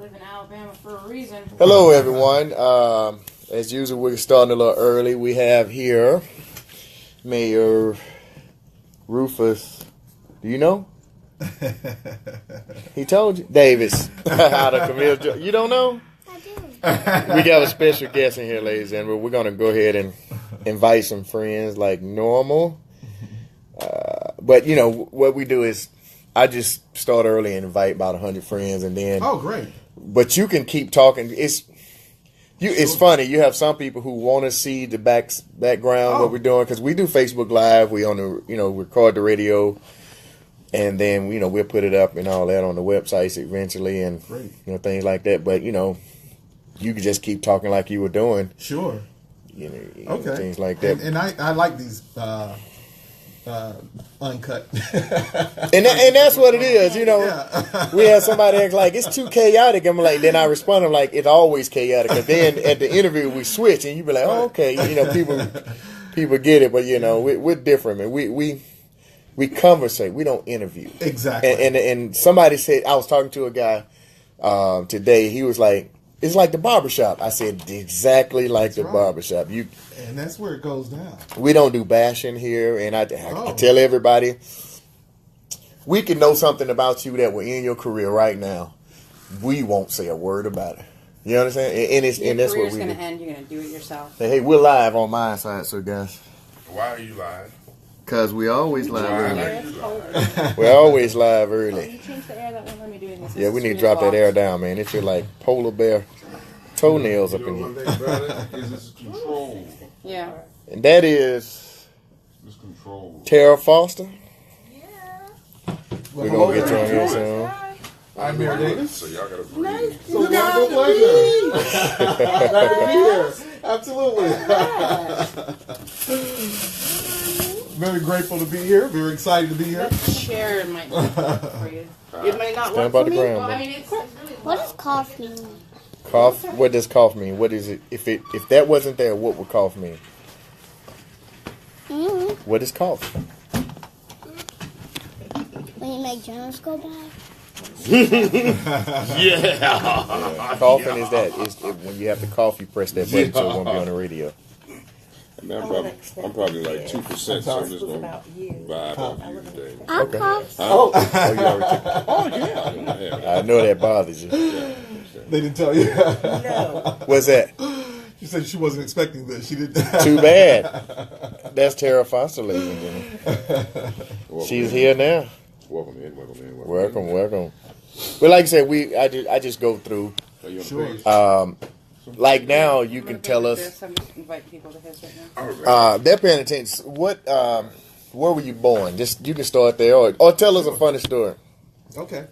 live in Alabama for a reason. Hello, everyone. As usual, we're starting a little early. We have here Mayor Rufus. Do you know? He told you. Davis out of Camilla. You don't know? I do. We got a special guest in here, ladies and gentlemen. We're going to go ahead and invite some friends like normal. But, you know, what we do is I just start early and invite about 100 friends. And then. Oh, great. But you can keep talking. It's funny. You have some people who want to see the background, what we're doing. Because we do Facebook Live. We record the radio. And then, we'll put it up and all that on the websites eventually and, things like that. But, you can just keep talking like you were doing. Sure. Okay. Things like that. And I like these uncut. and that's what it is, We had somebody act like, it's too chaotic. I'm like, then I respond, I'm like, it's always chaotic. And then at the interview, we switch. And you be like, oh, okay. People get it. But, we're different, man. We conversate. We don't interview. Exactly. And somebody said, I was talking to a guy today. He was like, it's like the barbershop. I said, exactly like the barbershop. And that's where it goes down. We don't do bashing here. And I tell everybody, we can know something about you that will end your career right now. We won't say a word about it. You understand? And that's what we do. Your career's going to end. You're going to do it yourself. Hey, we're live on my side, so guys. Why are you live? Because we always live early. It's We're always live early. you change the air that won't let me do this. Yeah, we need to drop that air down, man. It feel like polar bear toenails up in One here. thing about it is it's controlled. Yeah. And that is It's controlled. Tara Foster. Yeah. We're going to get you on here soon. I'm Mayor Davis. So y'all gotta breathe. So wonderful pleasure. Glad to be here. Absolutely. Very grateful to be here. Very excited to be here. That chair might not work for you. It might not Stand work by for the me. ground, Well, bro. I mean, it's really What does cough mean? Cough? What does cough mean? What is it? If that wasn't there, what would cough mean? Mm-hmm. What is cough? When you make germs go by? Yeah. Coughing is that. When you have to cough, you press that button so it won't be on the radio. And I'm probably like 2%, so I'm just gonna vibe off you today. I Okay. cough. Oh, you already took it. Oh yeah. I know that bothers you. They didn't tell you. What's that? She said she wasn't expecting this. She didn't. Too bad. That's Tara Foster, ladies and gentlemen. She's here now. Welcome in. Welcome. But like I said, I just go through. Are you on Sure. the page? Like now, you can tell us. I'm just inviting people to his right now. All right. They're paying attention. Where were you born? Just you can start there, or tell us a funny story. Okay.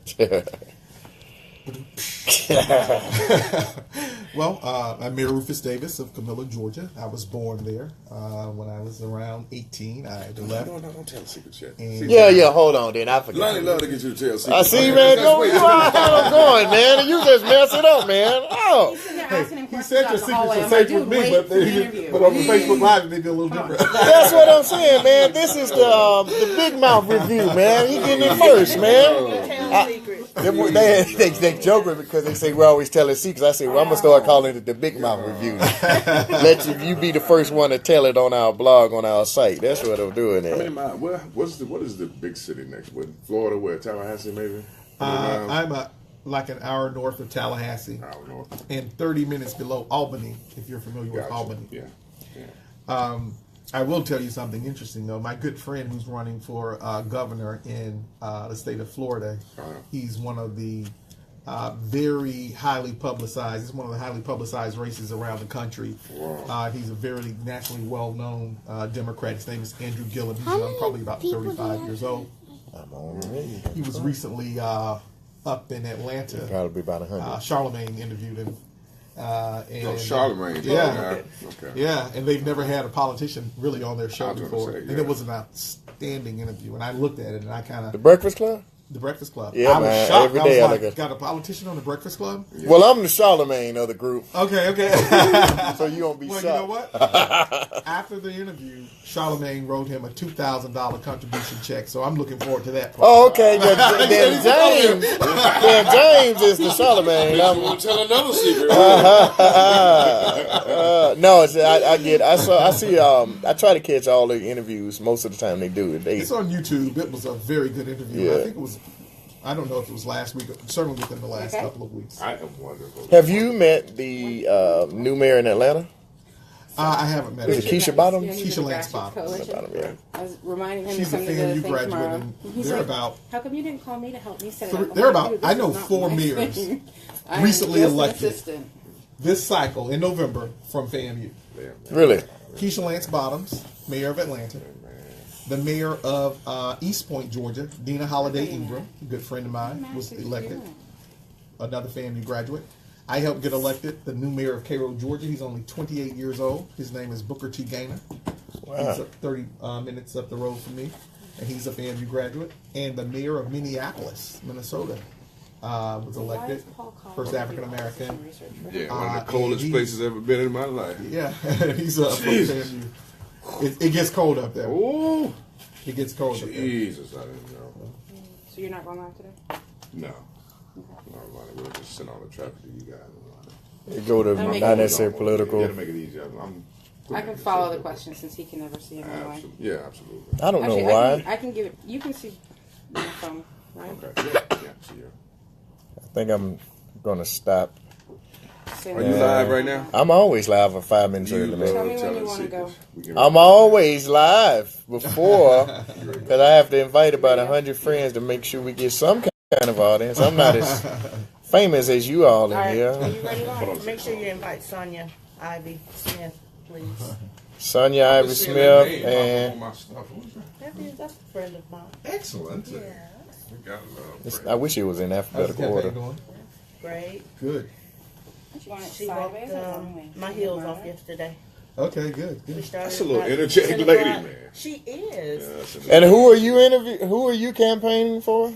Well, I'm Mayor Rufus Davis of Camilla, Georgia. I was born there when I was around 18. I left. Don't tell the secret yet. Yeah. Hold on, then I forgot. Lonnie love to get you to tell secrets. I see, man. Go, you are how I'm going, man. And you just mess it up, man. Oh. He said your secrets are safe with me, but on the Facebook Live, they do a little different. That's what I'm saying, man. This is the Big Mouth review, man. He getting it first, man. They joke with me because they say we're always telling secrets. I say, well, I'm going to start calling it the Big Mouth review. Let you be the first one to tell it on our blog, on our site. That's what I'm doing there. What is the big city next? What, Florida? Where? Tallahassee, maybe? I'm like an hour north of Tallahassee Hour north. and 30 minutes below Albany, if you're familiar with Gotcha. Albany. Yeah. I will tell you something interesting, though. My good friend who's running for governor in the state of Florida, he's one of the very highly publicized. It's one of the highly publicized races around the country. Wow. He's a very nationally well-known Democrat. His name is Andrew Gillum. He's How many probably about people do you 35 have? years old. I'm on the radio. He was recently up in Atlanta. Probably about 100. Charlemagne interviewed him. Charlemagne. Yeah. Okay. Yeah, and they've never had a politician really on their show I was gonna before. say, And yeah. it was an outstanding interview. And I looked at it and I kind The of... Breakfast Club? The Breakfast Club. Yeah, I was man. shocked. Every I day was I like, look at- got a politician on the Breakfast Club? Well, I'm the Charlemagne of the group, Okay. so you won't be Well, shocked. you know what? After the interview, Charlemagne wrote him a $2,000 contribution check, so I'm looking forward to that part. Oh, okay. Then James is the Charlemagne. You want to tell another secret? No, I try to catch all the interviews. Most of the time they do it. It's on YouTube. It was a very good interview. Yeah. I think it was, I don't know if it was last week, certainly within the last couple of weeks. I am wonderful. Have you met the new mayor in Atlanta? I haven't met Is her. it Keisha Bottoms? Yeah, he's Keisha in the Lance grassroots Bottoms. coalition. Yeah. I was reminding him She's to a come to the FAMU thing graduate, tomorrow. and He's they're like, about- how come you didn't call me to help me set it So up? I'm they're like, about- dude, I this know is not 4 my mayors thing. I am recently just an elected. assistant. This cycle in November from FAMU. Really? Keisha Lance Bottoms, mayor of Atlanta. The mayor of East Point, Georgia, Dina Holiday Ingram, a good friend of mine, was elected. Another FAMU graduate. I helped get elected the new mayor of Cairo, Georgia. He's only 28 years old. His name is Booker T. Gaynor. Wow. He's 30 minutes up the road from me, and he's a FAMU graduate. And the mayor of Minneapolis, Minnesota, was elected. First African American. Yeah, one of the and coldest he's- places I've ever been in my life. Yeah, he's from FAMU. It gets cold up there. Oh, It gets cold up there. Jesus, I didn't know. So you're not going live today? No. We'll just send all the traffic to you guys. You go to not necessarily political. Yeah, to make it easier. I can follow the question since he can never see them anyway. Yeah, absolutely. I don't know Actually, why. I can give it. You can see my phone, right? Okay. Yeah, see you. I think I'm gonna stop. Same Are you way. live right now? I'm always live for 5 minutes You early, Tell man. me love when you telling wanna go. secrets. We can- I'm always live before because I have to invite about 100 friends to make sure we get some kind of audience. I'm not as famous as you all in All right, here. are you ready, Lauren? Make sure you invite Sonia Ivy Smith, please. Sonia Ivy Just saying Smith that name, and I'm on my stuff. Who's that? That's a friend of mine. Excellent. Yeah, We got love. I wish it was in How's the alphabetical campaign order. going? great. Good. You want it She walked sideways or one way? my heels off yesterday. Okay, good. We started That's a little about energetic 10 lady, o'clock. man. She is. Yeah, that's And who are you campaigning for?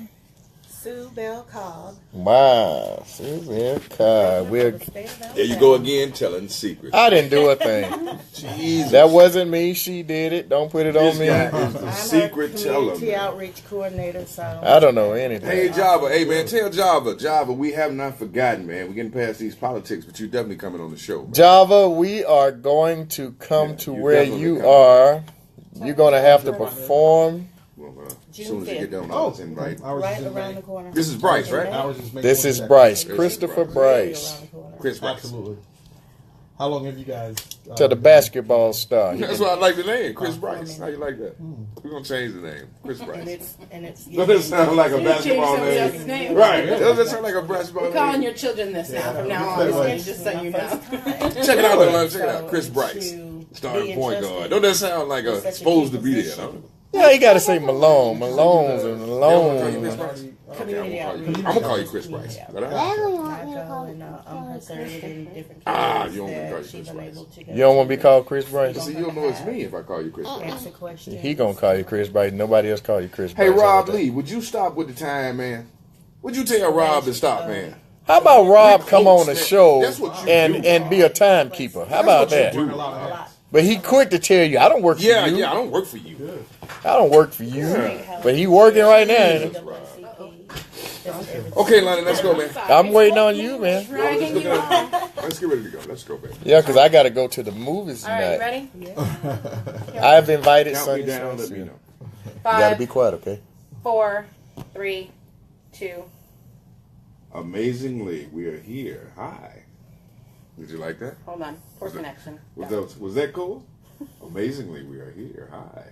Sue Bell Cobb. Wow, Susan Cobb. There you go again, telling secrets. I didn't do a thing. Jesus. That wasn't me. She did it. Don't put it on This me. guy is the I'm secret her teller. community man. outreach coordinator, so I don't know anything. Hey Java, hey man, tell Java, we have not forgotten, man. We're getting past these politics, but you definitely coming on the show, man. Java, we are going to come Yeah, to you where definitely you coming. are. You're going to have to perform. Well, as soon as you get done, Oh, I'll send right. ours right is in around May. the corner. This is Bryce, right? Ours is May This is 22nd. Bryce, This is Christopher Bryce. Bryce, Around the corner. Chris Bryce. Absolutely. How long have you guys? to the basketball star. That's why I like the name, Chris Bryce. How you like that? We're gonna change the name, Chris And Bryce. it's Doesn't it sound like a You change basketball somebody name? else's name. Right? Doesn't it sound like a basketball We're calling name? your children this now from now Yeah. on. Just so you know. Check it out, though. Check it out, Chris So, Bryce, to starting be point entrusted guard. Don't that sound like with such a supposed to key be there? position. Don't it? Yeah, you got to say Malone. Malone's and Yeah, I'm gonna call you Chris Malone. Bryce. Community outreach. I'm gonna call you Chris Bryce. Yeah. But I- Everyone want I me to go call and I'm her surrogate in different Ah, cases you don't wanna call that you she's Chris Bryce. unable to go You don't want to be to. called Chris Bryce? See, you'll know it's me if I call you Chris Bryce. Answer questions. He gonna call you Chris Bryce. Nobody else call you Chris Bryce. Hey, How Rob about that? Lee, would you stop with the time, man? Would you tell Rob to stop, man? How about Rob We come on coach the that- show that's what you and do, and be a timekeeper? How about that? do. A lot of hats. But he quick to tell you, I don't work for Yeah, you. yeah, I don't work for you. I don't work for you. Yeah. But he working right now. Okay, Lonnie, let's go, man. I'm waiting on you, man. Dragging you on. Let's get ready to go. Let's go, baby. Yeah, because I got to go to the movies All right, tonight. ready? I've invited Count me Sonny. down. Let You me know. got to 5, be quiet, okay? 4, 3, 2. Amazingly, we are here. Hi. Did you like that? Hold on. Poor connection. Was that cool? Amazingly, we are here. Hi.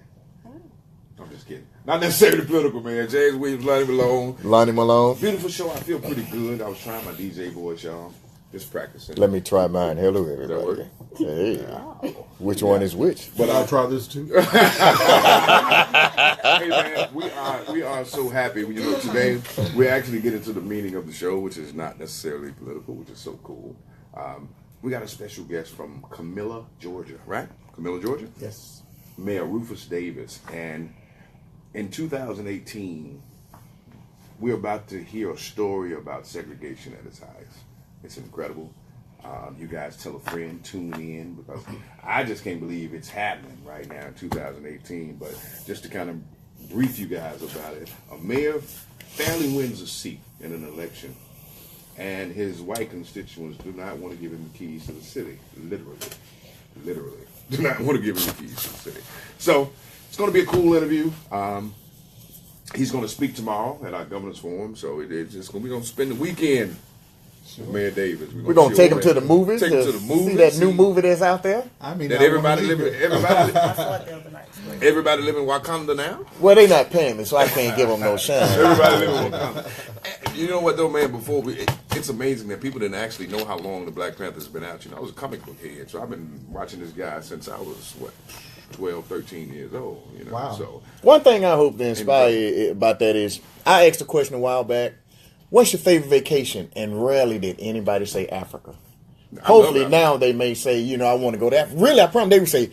I'm just kidding. Not necessarily political, man. James Williams, Lonnie Malone. Lonnie Malone. Beautiful show. I feel pretty good. I was trying my DJ voice, y'all. Just practicing. Let me try mine. Hello, Does that everybody. work? Hey. Which one is which? But I'll try this too. Hey man, we are so happy. You know, today we're actually getting to the meaning of the show, which is not necessarily political, which is so cool. We got a special guest from Camilla, Georgia, right? Camilla, Georgia? Yes. Mayor Rufus Davis. And in 2018, we're about to hear a story about segregation at its highest. It's incredible. You guys tell a friend, tune in, because I just can't believe it's happening right now in 2018. But just to kind of brief you guys about it, a mayor fairly wins a seat in an election, and his white constituents do not want to give him the keys to the city. Literally, do not want to give him the keys to the city. So it's going to be a cool interview. He's going to speak tomorrow at our governor's forum. So we're going to spend the weekend. Mayor Davis. We're gonna take him to the movies. Take him to the movies. See that new movie that's out there. I mean, that everybody live in. I saw it the other night. Everybody live in Wakanda now. Well, they not paying me, so I can't give them no shine. Everybody live in Wakanda. You know what though, man? Before it's amazing that people didn't actually know how long the Black Panther's been out. You know, I was a comic book head, so I've been watching this guy since I was 12, 13 years old. You know, wow. So one thing I hope to inspire you about that is I asked a question a while back. What's your favorite vacation? And rarely did anybody say Africa. Hopefully now they may say, you know, I want to go to Africa. Really, I promise they would say,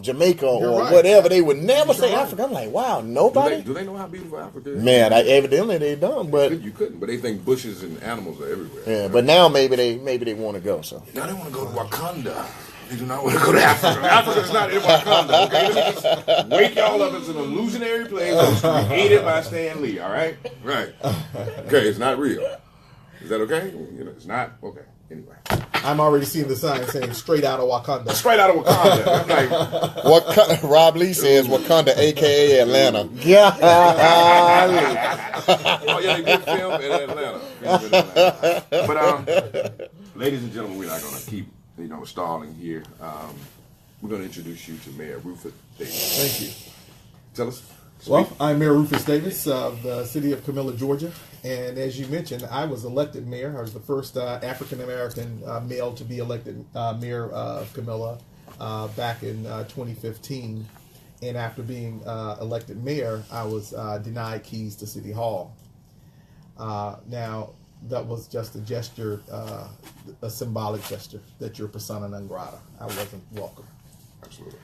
Jamaica or whatever. They would never say Africa. I'm like, wow, nobody? Do they know how beautiful Africa is? Man, evidently they don't. But you couldn't. But they think bushes and animals are everywhere. Yeah, but now maybe they want to go. So now they want to go to Wakanda. They do not want to go to Africa. Africa is not in Wakanda. Okay, let me just wake y'all up. It's an illusionary place that was created by Stan Lee. All right, right. Okay, it's not real. Is that okay? You know, it's not okay. Anyway, I'm already seeing the sign saying "Straight out of Wakanda." Straight out of Wakanda. I'm like, Rob Lee says Wakanda, aka Atlanta. Yeah. Oh yeah, they did film in Atlanta. But ladies and gentlemen, we're not gonna keep stalling here. We're going to introduce you to Mayor Rufus Davis. Thank you. Tell us. Well, I'm Mayor Rufus Davis of the city of Camilla, Georgia. And as you mentioned, I was elected mayor. I was the first African-American male to be elected mayor of Camilla back in 2015. And after being elected mayor, I was denied keys to City Hall. Now, that was just a gesture, a symbolic gesture that you're persona non grata. I wasn't welcome. Absolutely.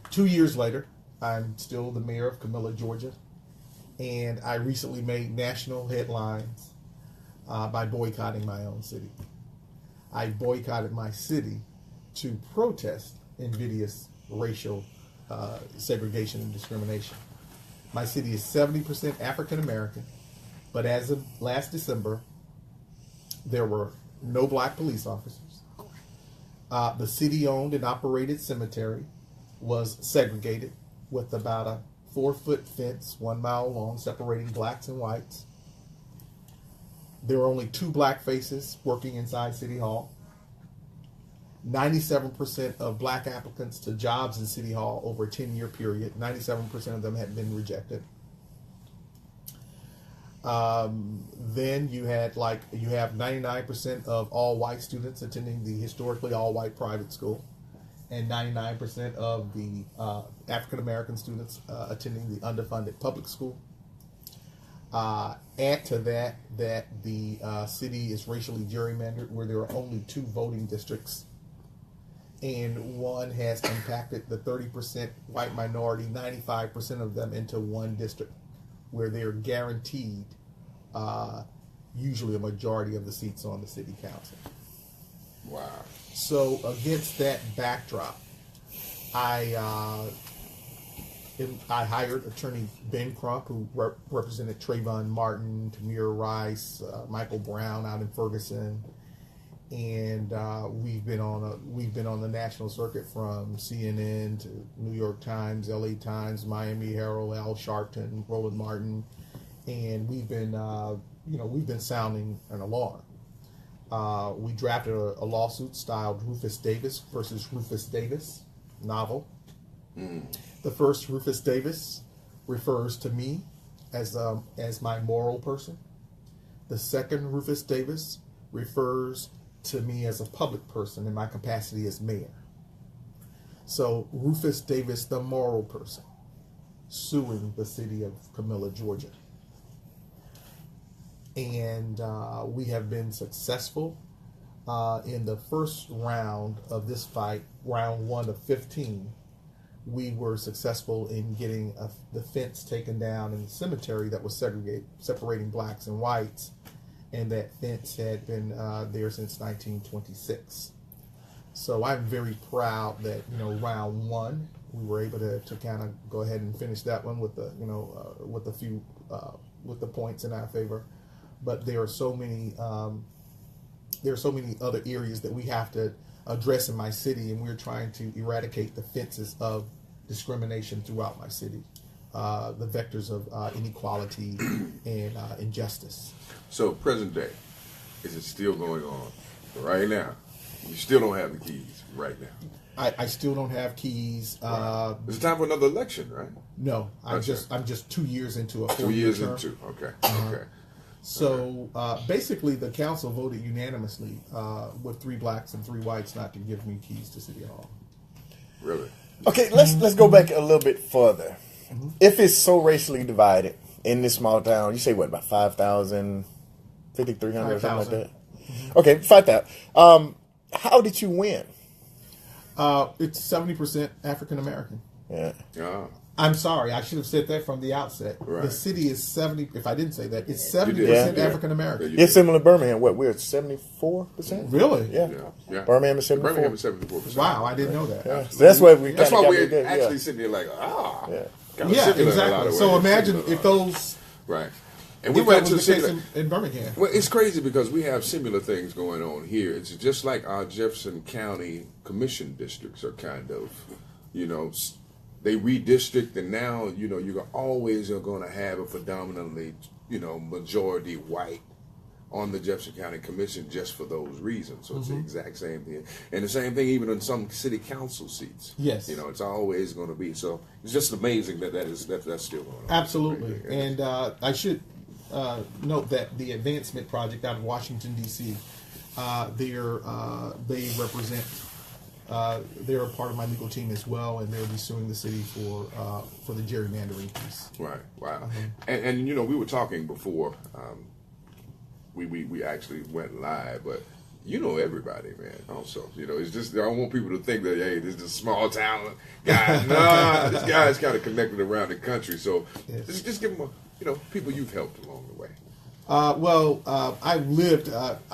2 years later, I'm still the mayor of Camilla, Georgia, and I recently made national headlines by boycotting my own city. I boycotted my city to protest invidious racial segregation and discrimination. My city is 70% African American. But as of last December, there were no black police officers. The city-owned and operated cemetery was segregated with about a 4-foot fence, 1 mile long, separating blacks and whites. There were only 2 black faces working inside City Hall. 97% of black applicants to jobs in City Hall over a 10-year period, 97% of them had been rejected. Then you have 99% of all white students attending the historically all white private school, and 99% of the African American students attending the underfunded public school. Add to that the city is racially gerrymandered, where there are only 2 voting districts, and one has impacted the 30% white minority, 95% of them, into one district, where they're guaranteed usually a majority of the seats on the city council. Wow. So against that backdrop, I hired attorney Ben Crump, who represented Trayvon Martin, Tamir Rice, Michael Brown out in Ferguson, and we've been on the national circuit from CNN to New York Times, LA Times, Miami Herald, Al Sharpton, Roland Martin, and we've been sounding an alarm. We drafted a lawsuit styled Rufus Davis versus Rufus Davis novel. The first Rufus Davis refers to me as my moral person. The second Rufus Davis refers to me as a public person in my capacity as mayor. So Rufus Davis, the moral person, suing the city of Camilla, Georgia. And we have been successful in the first round of this fight, round 1 of 15. we were successful in getting the fence taken down in the cemetery that was separating blacks and whites, and that fence had been there since 1926. So I'm very proud that round one we were able to kind of go ahead and finish that one with the with a few with the points in our favor. But there are so many other areas that we have to address in my city, and we're trying to eradicate the fences of discrimination throughout my city, the vectors of inequality and injustice. So, present day, is it still going on right now? You still don't have the keys right now. I still don't have keys. Right. It's time for another election, right? No, I'm just 2 years into a 4-year 2 years term. into, okay. Okay. So basically, the council voted unanimously with 3 blacks and 3 whites not to give me keys to City Hall. Really? Okay, let's go back a little bit further. If it's so racially divided in this small town, you say what, about 5,000, 5,300 or something like that? Okay, 5,000. How did you win? It's 70% African American. Yeah. I'm sorry, I should have said that from the outset. Right. The city is 70. If I didn't say that, it's 70% Yeah. African American. It's similar to Birmingham. What, we're at 74%? Really? Yeah. Yeah. Birmingham is 74%. Birmingham is 74%. Wow, I didn't know that. Yeah. So that's why we. That's kinda why got we're together, actually yeah. sitting here like, Yeah. kinda Yeah, similar in a lot exactly. of So ways. imagine Similar. if those. Right. And we If went that to was the case similar. in Birmingham. Well, it's crazy because we have similar things going on here. It's just like our Jefferson County commission districts are kind of, they redistrict, and now you're always going to have a predominantly majority white on the Jefferson County Commission just for those reasons. So it's the exact same thing, and the same thing even in some city council seats. Yes. It's always going to be. So it's just amazing that's still going on. Absolutely. And I should note that the Advancement Project out of Washington, D.C., they represent. They're a part of my legal team as well, and they'll be suing the city for the gerrymandering piece. Right. Wow. And we were talking before. We actually went live, but everybody, man. Also, it's just I don't want people to think that hey, this is a small town guy. Nah, this guy's kind of connected around the country. So Yes. just give them people you've helped along the way. I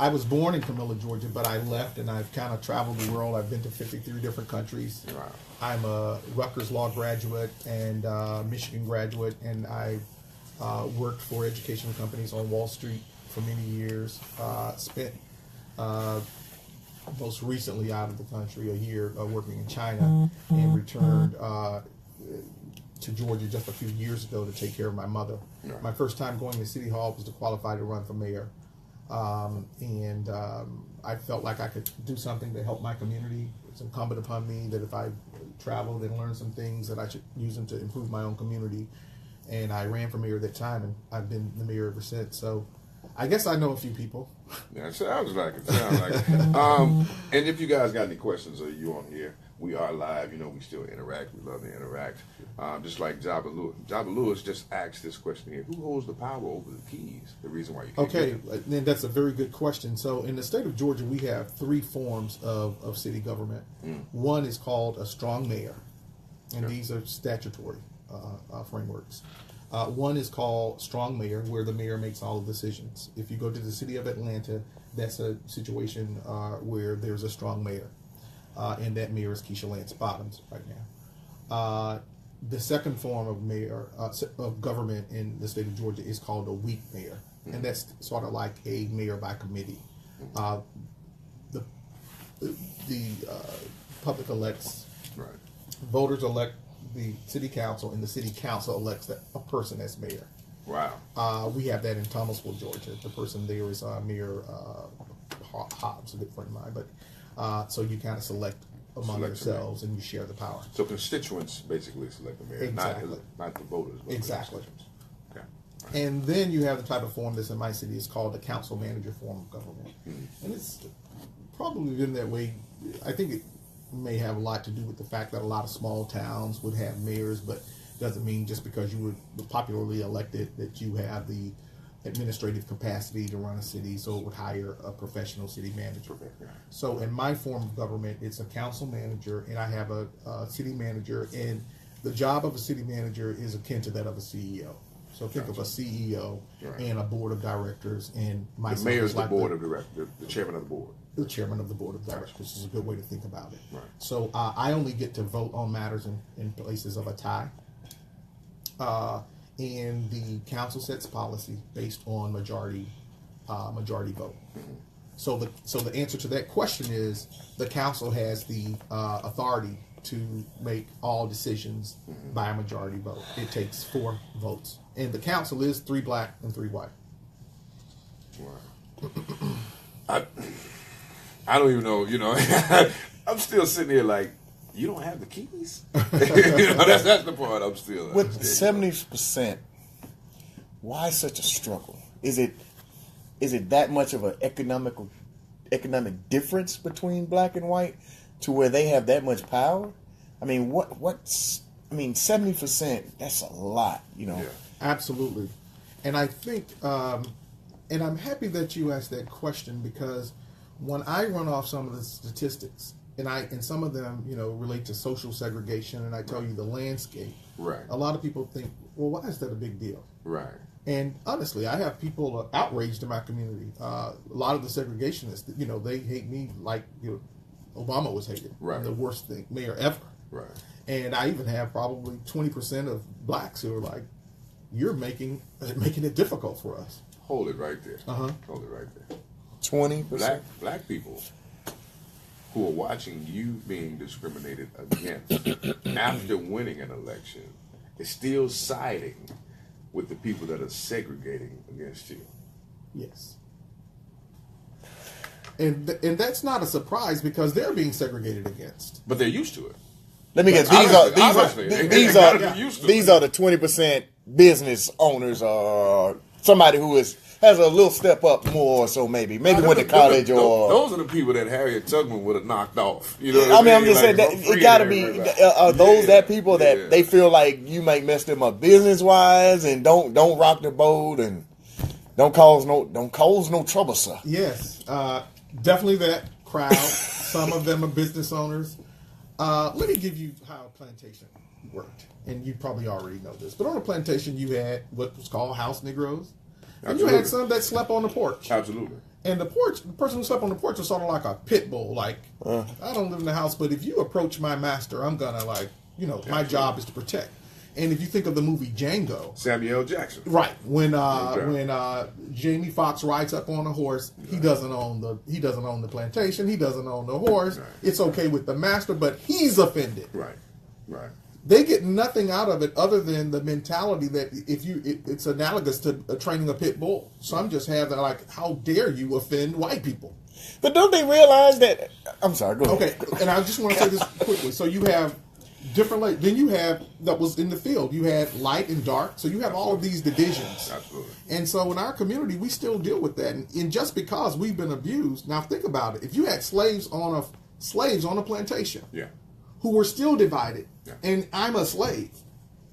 was born in Camilla, Georgia, but I left and I've kind of traveled the world. I've been to 53 different countries. Wow. I'm a Rutgers Law graduate and Michigan graduate, and I worked for educational companies on Wall Street for many years. Spent most recently out of the country a year working in China, and returned to Georgia just a few years ago to take care of my mother. Right. My first time going to City Hall was to qualify to run for mayor. And I felt like I could do something to help my community. It's incumbent upon me that if I traveled and learned some things that I should use them to improve my own community. And I ran for mayor at that time, and I've been the mayor ever since. So I guess I know a few people. Yeah, it sounds like it. And if you guys got any questions, or you on here, we are live. We still interact. We love to interact. Just like Jabba Lewis. Jabba Lewis just asked this question here: who holds the power over the keys? The reason why you can't Okay, get them. then that's a very good question. So in the state of Georgia, we have 3 forms of city government. One is called a strong mayor, and these are statutory frameworks. One is called strong mayor, where the mayor makes all the decisions. If you go to the city of Atlanta, that's a situation where there's a strong mayor, and that mayor is Keisha Lance Bottoms right now. The second form of mayor of government in the state of Georgia is called a weak mayor, and that's sort of like a mayor by committee. The public elects, Right. voters elect the city council, and the city council elects a person as mayor. Wow. We have that in Thomasville, Georgia. The person there is Mayor Hobbs, a good friend of mine. But so you kind of select among Select the yourselves, and you share the power. So constituents basically select the mayor, Exactly. not the voters. But Exactly. The constituents. Okay. And then you have the type of form that's in my city. It's called the council manager form of government, and it's probably been that way. I think it may have a lot to do with the fact that a lot of small towns would have mayors, but doesn't mean just because you were popularly elected that you have the administrative capacity to run a city, so it would hire a professional city manager. So in my form of government, it's a council manager, and I have a city manager, and the job of a city manager is akin to that of a CEO. So think of a CEO and a board of directors, and myself. The mayor's like the board of directors, the chairman of the board. The chairman of the board of directors is a good way to think about it. Right. So I only get to vote on matters in places of a tie. And the council sets policy based on majority vote. So the answer to that question is the council has the authority to make all decisions by a majority vote. It takes 4 votes, and the council is 3 black and 3 white. Wow. I don't even know. I'm still sitting here like, you don't have the keys. That's the part I'm still. With 70%, why such a struggle? Is it that much of an economic difference between black and white to where they have that much power? I mean, 70%, that's a lot, Yeah. Absolutely. And I think, and I'm happy that you asked that question, because when I run off some of the statistics, and some of them, relate to social segregation, and I tell you the landscape. Right. A lot of people think, well, why is that a big deal? Right. And honestly, I have people outraged in my community. A lot of the segregationists, they hate me like Obama was hated. Right. The worst thing, mayor ever. Right. And I even have probably 20% of blacks who are like, you're making it difficult for us. Hold it right there. Uh-huh. Hold it right there. 20%. Black people who are watching you being discriminated against after winning an election is still siding with the people that are segregating against you. Yes. And that's not a surprise, because they're being segregated against. But they're used to it. Let me guess. These are the 20% business owners, or somebody who has a little step up more. So maybe went to college, or those are the people that Harriet Tubman would have knocked off. I'm just saying that it got to be that people that they feel like you might mess them up business wise, and don't rock the boat, and don't cause no trouble, sir. Yes, definitely that crowd. Some of them are business owners. Let me give you how a plantation worked, and you probably already know this. But on a plantation, you had what was called house Negroes, and you had some that slept on the porch. Absolutely. And the person who slept on the porch was sort of like a pit bull. Like, I don't live in the house, but if you approach my master, I'm gonna my job is to protect. And if you think of the movie Django, Samuel Jackson, right? When Jamie Foxx rides up on a horse, he doesn't own the plantation, he doesn't own the horse. Right. It's okay with the master, but he's offended. Right. They get nothing out of it other than the mentality that it's analogous to training a pit bull. Some just have that, like, how dare you offend white people? But don't they realize that? I'm sorry. Go ahead. Okay, and I just want to say this quickly. So you have different. Then you have that was in the field. You had light and dark. So you have all of these divisions. Absolutely. And so in our community, we still deal with that. And just because we've been abused, now think about it. If you had slaves on a plantation, who were still divided, and I'm a slave,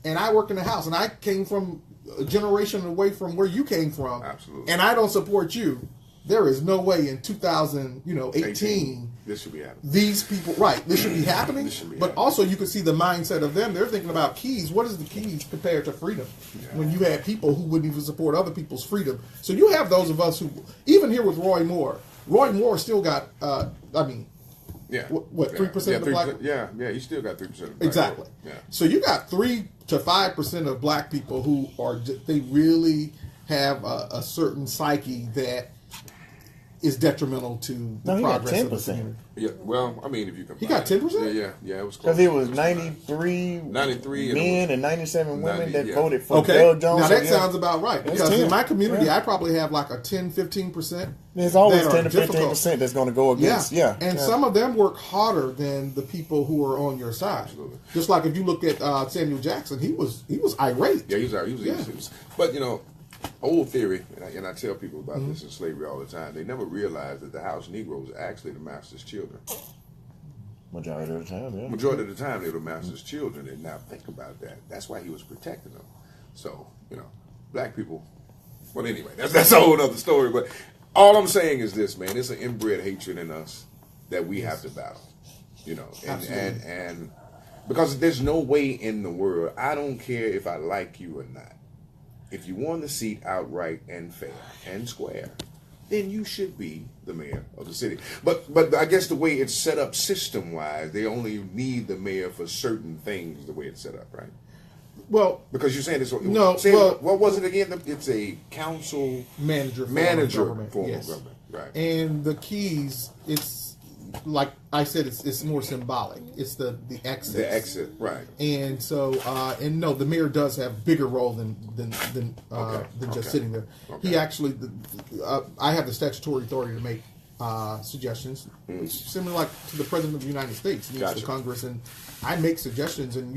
and I work in the house, and I came from a generation away from where you came from, absolutely, and I don't support you, there is no way in 2018 this should be happening. These people, right? This should be happening. But also, you could see the mindset of them. They're thinking about keys. What is the keys compared to freedom? When you had people who wouldn't even support other people's freedom. So you have those of us who, even here with Roy Moore still got. What 3% of the black? Yeah, you still got 3% of the black. Exactly. Yeah. So you got 3 to 5% of black people who they really have a certain psyche that is detrimental to the progress of the community. Yeah, well, I mean, if you compare, he got 10%. Yeah, it was because it was 93 men and 97 women that voted for Doug Jones. Now that sounds about right, because in my community, I probably have like a 10-15%. There's always 10 to 15% that's going to go against. And some of them work harder than the people who are on your side. Absolutely. Just like if you look at Samuel Jackson, he was irate. Yeah, he was irate. But old theory, and I tell people about this in slavery all the time, they never realized that the house Negroes are actually the master's children. Majority of the time, yeah. Majority of the time, they were the master's children, and now think about that. That's why he was protecting them. So, black people, But anyway, that's a whole other story. But all I'm saying is this, man. It's an inbred hatred in us that we have to battle. You know, and because there's no way in the world, I don't care if I like you or not. If you won the seat outright and fair and square, then you should be the mayor of the city. But I guess the way it's set up system-wise, they only need the mayor for certain things, the way it's set up, right? Well, because you're saying it's no. What was it again? It's a council manager form of government, right? And the keys, it's like I said, it's more symbolic. It's the exit. The exit, right? And so, and no, the mayor does have bigger role than just sitting there. Okay. He actually, I have the statutory authority to make suggestions, similar like to the president of the United States meets the Congress, and I make suggestions and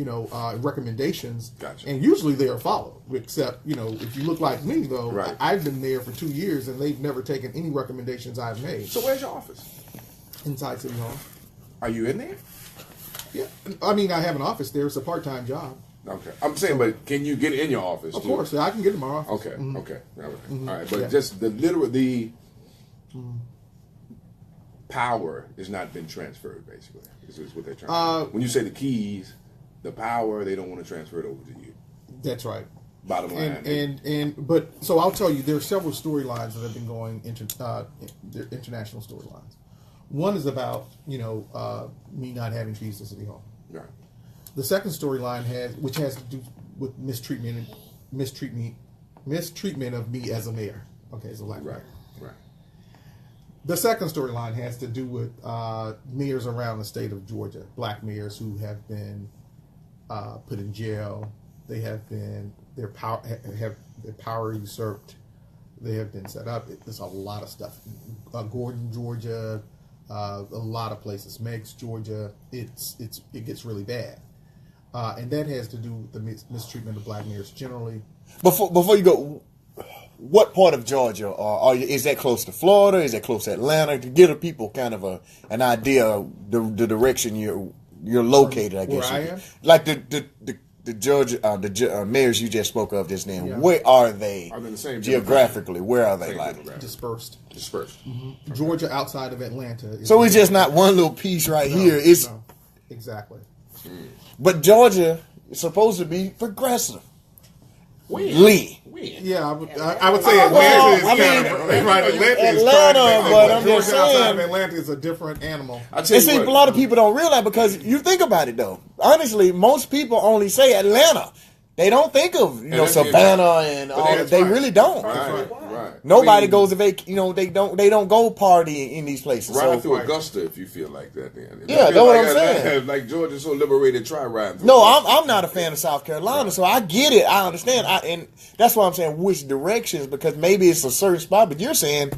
recommendations, and usually they are followed. Except if you look like me though, right. I've been there for 2 years and they've never taken any recommendations I've made. So where's your office? Inside City Hall. Are you in there? Yeah, I mean I have an office there. It's a part-time job. Okay, I'm saying, but can you get in your office? Of course, I can get in my office. Okay, Mm-hmm. okay, all right, Mm-hmm. all right. But Yeah. just the power has not been transferred. Basically, is what they're trying. When you say the keys, the power, they don't want to transfer it over to you. That's right. Bottom line. But so I'll tell you, there are several storylines that have been going they're international storylines. One is about me not having keys to City Hall. Right. The second storyline which has to do with mistreatment of me as a mayor. Okay, as a black mayor. Right. The second storyline has to do with mayors around the state of Georgia, black mayors who have been put in jail. They have been their power usurped. They have been set up. There's a lot of stuff. Gordon, Georgia, a lot of places. Meigs, Georgia. It gets really bad, and that has to do with the mistreatment of black mayors generally. Before you go, what part of Georgia is that close to Florida? Is that close to Atlanta? To give the people kind of an idea of the direction you're located, I guess. Where I am? Like the Georgia mayors you just spoke of just now. Yeah. Where are they? Are they the same geographically? Where are they Same like? demographic. Dispersed. Mm-hmm. Georgia outside of Atlanta. So it's just not one little piece right here. It's exactly. But Georgia is supposed to be progressive. When? Yeah, I would say Well, Atlanta is Atlanta, but I'm just Georgia outside saying. of Atlanta is a different animal. I tell And you see, what, a lot of people don't realize because you think about it though. Honestly, most people only say Atlanta. They don't think of that's Savannah and But all. that's They right. really don't. Right. Nobody I mean, goes to they don't go party in these places. Ride So, through Augusta if you feel like that. Then Yeah, that's what I'm saying. Like Georgia's so liberated, try riding through. no, Augusta. I'm not a fan of South Carolina, so I get it. I understand, and that's why I'm saying which directions because maybe it's a certain spot, but you're saying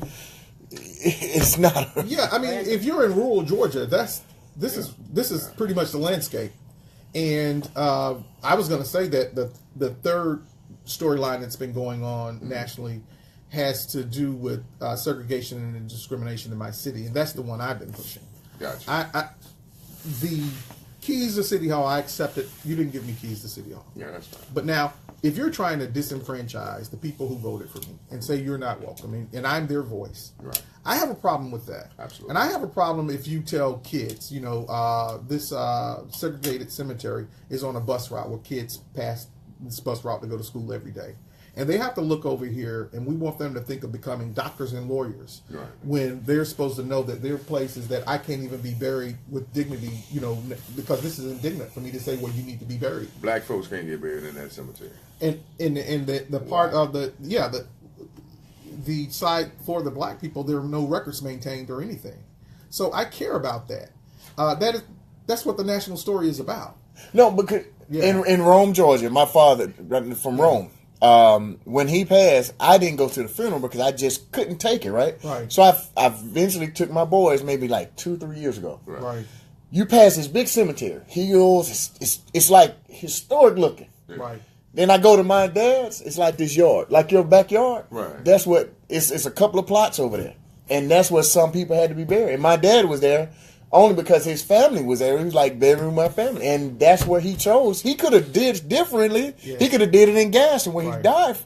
it's not. Yeah, I mean, if you're in rural Georgia, this is pretty much the landscape. And I was going to say that the third storyline that's been going on nationally has to do with segregation and discrimination in my city, and that's the one I've been pushing. Gotcha. The keys to City Hall, I accept it. You didn't give me keys to City Hall. Yeah, that's fine. But now, if you're trying to disenfranchise the people who voted for me and say you're not welcoming, and I'm their voice, Right. I have a problem with that. Absolutely. And I have a problem if you tell kids, this segregated cemetery is on a bus route where kids pass this bus route to go to school every day. And they have to look over here, and we want them to think of becoming doctors and lawyers Right. when they're supposed to know that there are places that I can't even be buried with dignity, because this is indignant for me to say, well, you need to be buried. Black folks can't get buried in that cemetery. And the part of the side for the black people, there are no records maintained or anything. So I care about that. That's what the national story is about. No, because in Rome, Georgia, my father from Rome. When he passed, I didn't go to the funeral because I just couldn't take it. Right. So I eventually took my boys maybe like 2-3 years ago. Right. You pass this big cemetery, hills. It's like historic looking. Right. Then I go to my dad's. It's like this yard, like your backyard. Right. That's what it's a couple of plots over there, and that's what some people had to be buried. And my dad was there only because his family was there. He was like burying my family, and that's where he chose. He could have did it differently. Yeah. He could have did it in Gaston where he Right. died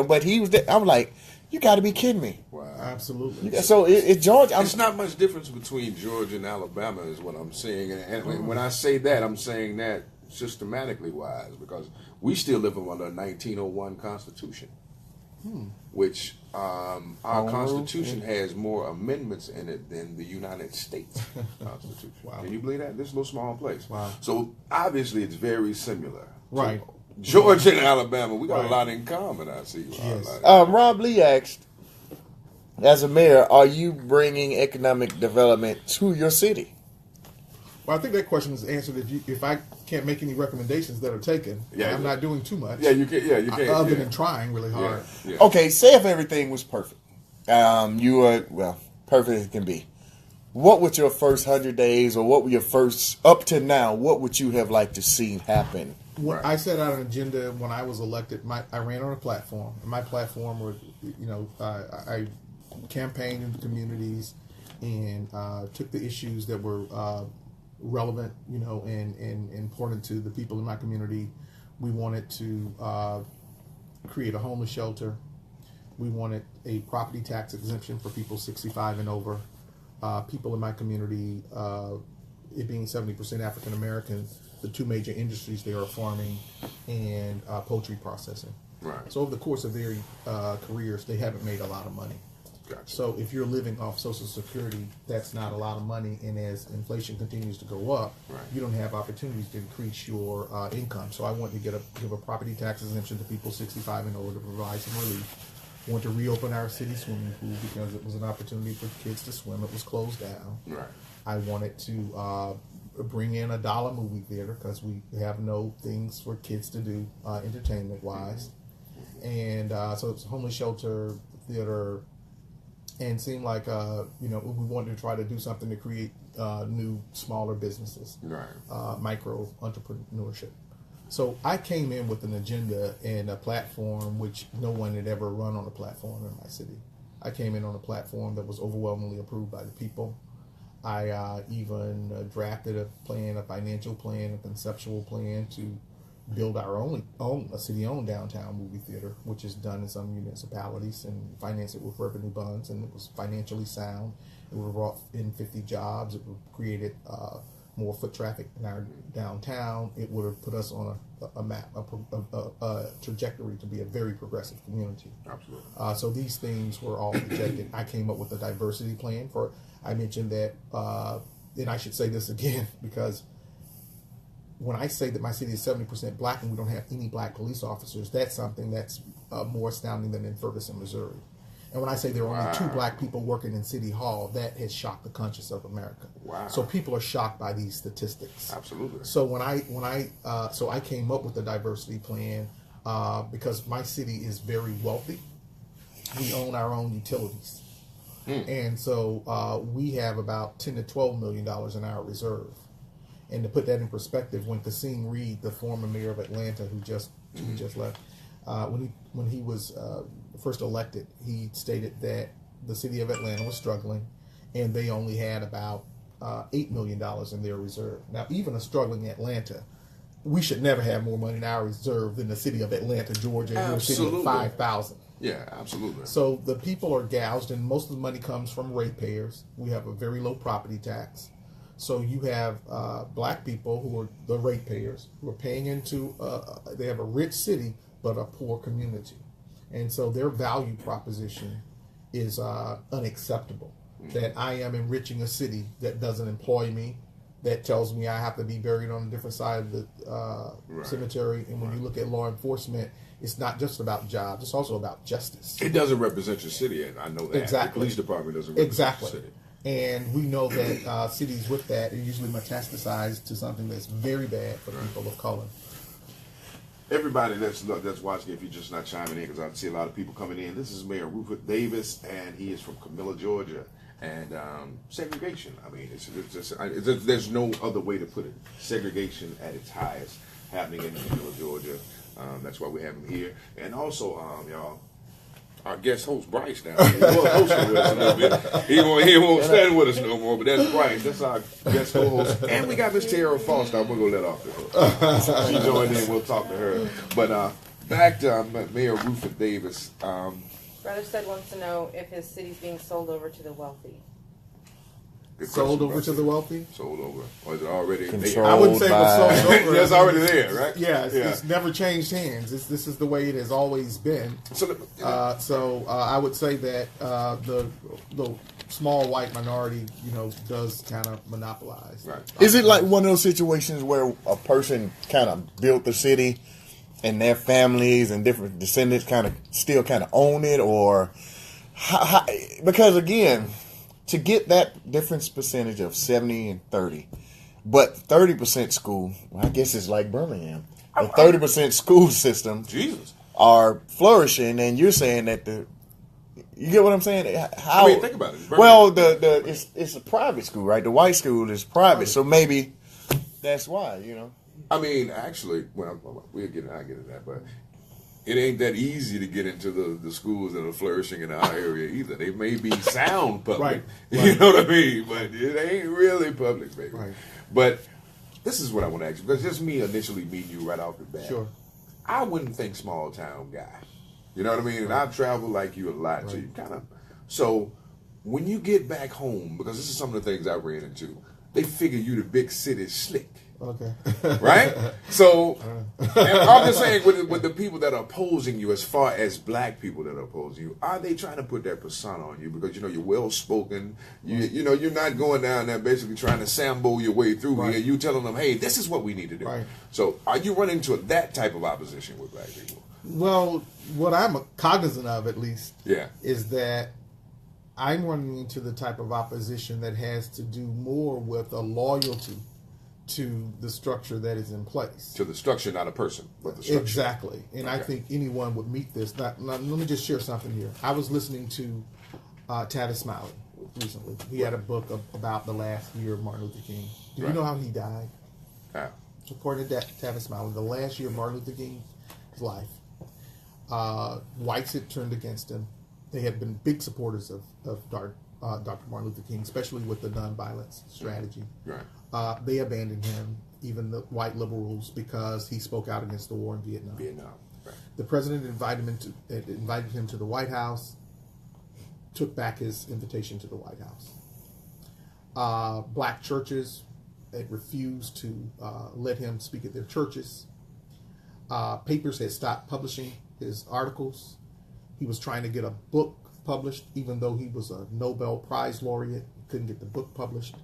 but he was there. I'm like, you got to be kidding me. Wow. Absolutely. So it's Georgia. It's not much difference between Georgia and Alabama, is what I'm saying. And when I say that, I'm saying that systematically wise, because we still live under a 1901 Constitution, which our Constitution has more amendments in it than the United States Constitution. Wow. Can you believe that? This is a little small place. Wow. So obviously it's very similar. Right. So Georgia and Alabama, we got Right. a lot in common, I see. Yes. Rob Lee asked, as a mayor, are you bringing economic development to your city? Well, I think that question is answered if I can't make any recommendations that are taken. Yeah, I'm not doing too much. Yeah, you can. Yeah, you can. Other than trying really hard. Yeah. Okay, say if everything was perfect. You are, perfect as it can be. What would your first 100 days, or what were your first, up to now, what would you have liked to see happen? When I set out an agenda when I was elected, I ran on a platform. And my platform was, I campaigned in the communities and took the issues that were relevant, and important to the people in my community. We wanted to create a homeless shelter. We wanted a property tax exemption for people 65 and over. People in my community, it being 70% African American, the two major industries there are farming and poultry processing. Right. So over the course of their careers, they haven't made a lot of money. Gotcha. So if you're living off Social Security, that's not a lot of money, and as inflation continues to go up, Right. you don't have opportunities to increase your income. So I want to give a property tax exemption to people 65 and over to provide some relief. I want to reopen our city swimming pool because it was an opportunity for kids to swim. It was closed down. Right. I wanted to bring in a dollar movie theater because we have no things for kids to do entertainment wise, and so it's a homeless shelter, theater, and seemed like we wanted to try to do something to create new smaller businesses, Right. micro entrepreneurship. So I came in with an agenda and a platform which no one had ever run on a platform in my city. I came in on a platform that was overwhelmingly approved by the people. I even drafted a plan, a financial plan, a conceptual plan to build our own a city-owned downtown movie theater, which is done in some municipalities, and finance it with revenue bonds, and it was financially sound. It would have brought in 50 jobs. It would have created more foot traffic in our downtown. It would have put us on a map, a trajectory to be a very progressive community. Absolutely. So these things were all projected. I came up with a diversity plan for. I mentioned that, and I should say this again because when I say that my city is 70% black and we don't have any black police officers, that's something that's more astounding than in Ferguson, Missouri. And when I say there are only 2 black people working in City Hall, that has shocked the conscience of America. Wow. So people are shocked by these statistics. Absolutely. So so I came up with a diversity plan because my city is very wealthy. We own our own utilities. And so we have about $10 to $12 million in our reserve. And to put that in perspective, when Kasim Reed, the former mayor of Atlanta, who just left, when he was first elected, he stated that the city of Atlanta was struggling, and they only had about $8 million in their reserve. Now, even a struggling Atlanta, we should never have more money in our reserve than the city of Atlanta, Georgia, and a city of 5,000. Yeah, absolutely. So the people are gouged, and most of the money comes from ratepayers. We have a very low property tax. So you have black people who are the ratepayers who are paying into. They have a rich city but a poor community, and so their value proposition is unacceptable. That I am enriching a city that doesn't employ me, that tells me I have to be buried on a different side of the cemetery. And when you look at law enforcement, it's not just about jobs; it's also about justice. It doesn't represent your city, and I know that. Exactly. The police department doesn't represent your city. And we know that cities with that are usually metastasized to something that's very bad for people of color. Everybody that's watching, if you're just not chiming in, because I see a lot of people coming in. This is Mayor Rufus Davis, and he is from Camilla, Georgia. And segregation, I mean, there's no other way to put it. Segregation at its highest happening in Camilla, Georgia. That's why we have him here. And also, y'all, our guest host, Bryce, now. He was hosting with us a little bit. He won't stand with us no more, but that's Bryce. That's our guest co-host. And we got Miss Tara Foster. We're going to let off the hook. She joined in. We'll talk to her. But back to Mayor Rufus Davis. Brother Stud wants to know if his city's being sold over to the wealthy. Good Sold question, over brother. to the wealthy? Sold over, or is it already? Controlled I wouldn't say it was by- sold over. It's already there, right? Yeah, it's never changed hands. This is the way it has always been. So, I would say that the small white minority, does kind of monopolize. right. Is it like one of those situations where a person kind of built the city and their families and different descendants still own it, or how, because again, to get that difference percentage of 70 and 30, but 30% school, well, I guess it's like Birmingham. The 30% school system Jesus. are flourishing, and you're saying that you get what I'm saying? How? I mean, think about it. Well, it's a private school, right? The white school is private, so maybe that's why, I mean, actually, I'll get into that, but it ain't that easy to get into the schools that are flourishing in our area either. They may be sound public, Right. You know what I mean, but it ain't really public, baby. Right. But this is what I want to ask you, because just me initially meeting you right off the bat. Sure. I wouldn't think small town guy. You know what I mean? And I've traveled like you a lot, so Right. you so when you get back home, because this is some of the things I ran into, they figure you the big city slick. Okay. Right? So, and I'm just saying, with the people that are opposing you, as far as black people that are opposing you, are they trying to put that persona on you? Because, you're well spoken. You're not going down there basically trying to sambo your way through Right. here. You telling them, hey, this is what we need to do. Right. So, are you running into that type of opposition with black people? Well, what I'm cognizant of, at least, Yeah. is that I'm running into the type of opposition that has to do more with a loyalty to the structure that is in place. To the structure, not a person, but the structure. Exactly. And I Okay. think anyone would meet this. Now, let me just share something here. I was listening to Tavis Smiley recently. He had a book about the last year of Martin Luther King. Do you Right. know how he died? How? According to Tavis Smiley, the last year of Martin Luther King's life, whites had turned against him. They had been big supporters of Dr. Martin Luther King, especially with the nonviolence strategy. Right. They abandoned him, even the white liberals, because he spoke out against the war in Vietnam. Right. The president invited him to the White House, took back his invitation to the White House. Black churches had refused to let him speak at their churches. Papers had stopped publishing his articles. He was trying to get a book published, even though he was a Nobel Prize laureate. He couldn't get the book published.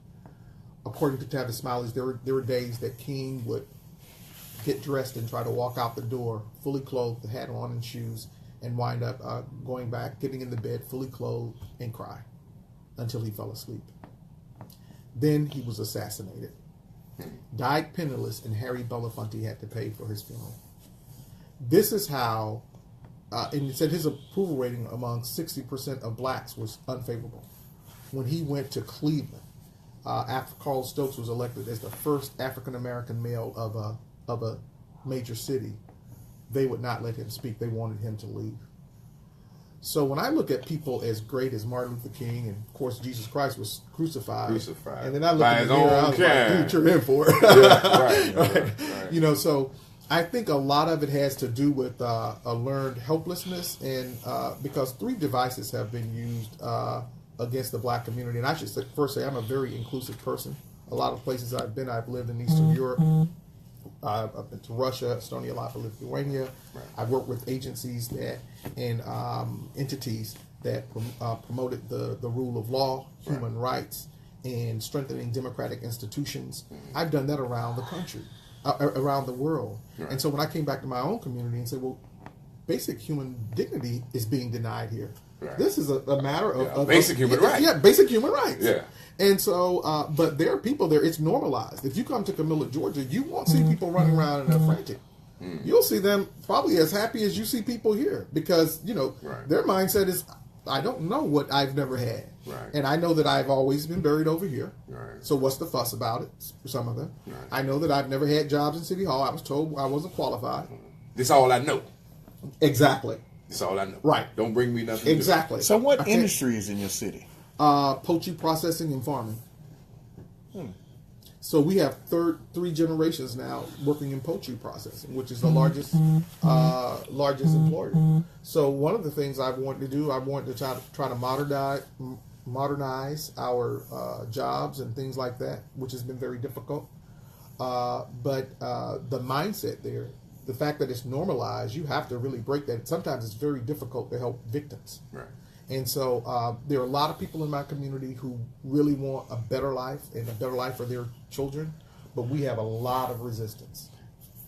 According to Tavis Smiley, there were days that King would get dressed and try to walk out the door, fully clothed, the hat on and shoes, and wind up going back, getting in the bed, fully clothed, and cry until he fell asleep. Then he was assassinated. Died penniless, and Harry Belafonte had to pay for his funeral. This is how, and he said his approval rating among 60% of blacks was unfavorable. When he went to Cleveland, after Carl Stokes was elected as the first African-American male of a major city, they would not let him speak. They wanted him to leave. So when I look at people as great as Martin Luther King, and of course Jesus Christ was crucified. And then I look By in the his mirror, own I was kind. like, dude, you're in for it. Right. So I think a lot of it has to do with a learned helplessness, and because 3 devices have been used against the black community. And I should first say I'm a very inclusive person. A lot of places I've been, I've lived in Eastern Europe. I've been to Russia, Estonia, Latvia, Lithuania. Right. I've worked with agencies and entities that promoted the rule of law, human rights, and strengthening democratic institutions. I've done that around the country, around the world. Right. And so when I came back to my own community and said, well, basic human dignity is being denied here. Right. This is a matter of basic human rights. Yeah, basic human rights. Yeah. And so, but there are people there, it's normalized. If you come to Camilla, Georgia, you won't see people running around and they're frantic. You'll see them probably as happy as you see people here, because, Right. their mindset is, I don't know what I've never had. Right. And I know that I've always been buried over here. Right. So what's the fuss about it for some of them? Right. I know that I've never had jobs in City Hall. I was told I wasn't qualified. This all I know. Exactly. This all I know. Right. Don't bring me nothing. Exactly. So what Okay. industry is in your city? Poultry processing and farming. So we have three generations now working in poultry processing, which is the largest employer. So one of the things I wanted to do, I wanted to try to modernize our jobs and things like that, which has been very difficult. But the mindset there, the fact that it's normalized, you have to really break that. Sometimes it's very difficult to help victims. Right. And so there are a lot of people in my community who really want a better life and a better life for their children, but we have a lot of resistance.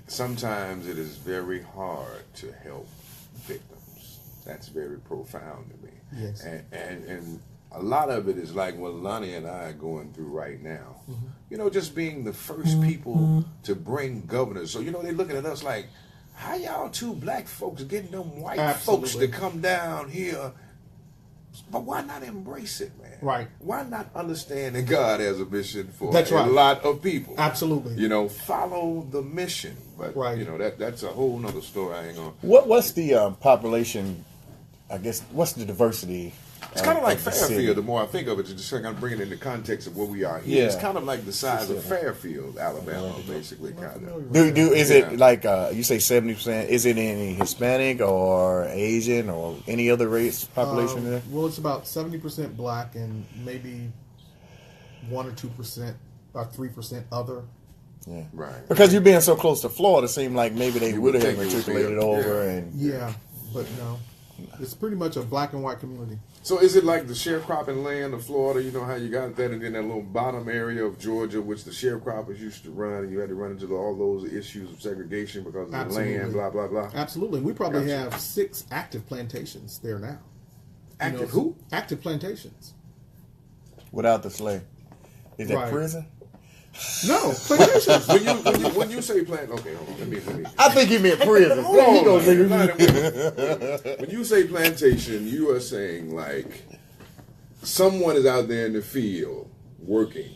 Sometimes it is very hard to help victims. That's very profound to me. Yes. And a lot of it is like what Lonnie and I are going through right now. Mm-hmm. You know, just being the first people to bring governors. So, you know, they're looking at us like, how y'all two black folks getting them white folks to come down here? But why not embrace it, man? Right. Why not understand that God has a mission for That's a right. lot of people? Absolutely. You know, follow the mission. But, Right. you know, that's a whole nother story. I ain't going to. What's the population? I guess what's the diversity? It's kind of like the city? Fairfield. The more I think of it, just kind of bring it in the context of where we are here. It's Yeah. kind of like the size of Fairfield, Alabama, basically, kind of. Do is it Yeah. like you say 70%? Is it any Hispanic or Asian or any other race population there? Well, it's about 70% black and maybe 1 or 2% or 3% other. Yeah, Right. because you being so close to Florida, it seemed like maybe they You would would have think it would be matriculated a- over yeah. and Yeah, but no. It's pretty much a black and white community. So is it like the sharecropping land of Florida? You know how you got that, and then that little bottom area of Georgia, which the sharecroppers used to run, and you had to run into all those issues of segregation because of Absolutely. the land, blah, blah, blah. Absolutely. We probably Gotcha. have 6 active plantations there now. Active who? Active plantations. without the slave. Is that Right. prison? No, plantations. when you say plant, okay, hold on, let me. I think he meant prison. Hold on, when you say plantation, you are saying like someone is out there in the field working.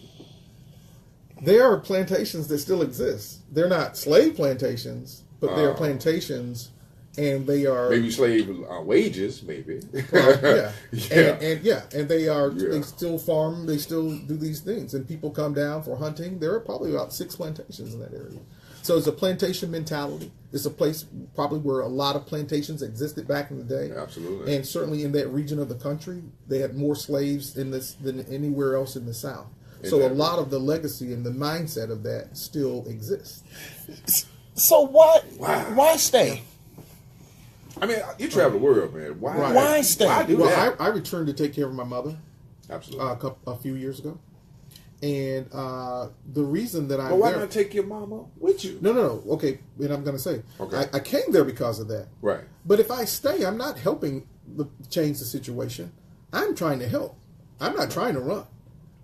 There are plantations that still exist. They're not slave plantations, but they are plantations, and they are Maybe slave wages, maybe. yeah. Yeah. And they are Yeah. they still farm, they still do these things, and people come down for hunting. There are probably about 6 plantations in that area. So it's a plantation mentality. It's a place probably where a lot of plantations existed back in the day. Absolutely. And certainly in that region of the country, they had more slaves in this than anywhere else in the South. So a lot of the legacy and the mindset of that still exists. So why stay? I mean, you travel the world, man. Why? Right. Why stay? Why do Well, that? I returned to take care of my mother Absolutely. a few years ago, and the reason that But why there, not take your mama with you? no. Okay, and I'm going to say, Okay. I came there because of that. Right. But if I stay, I'm not helping change the situation. I'm trying to help. I'm not trying to run.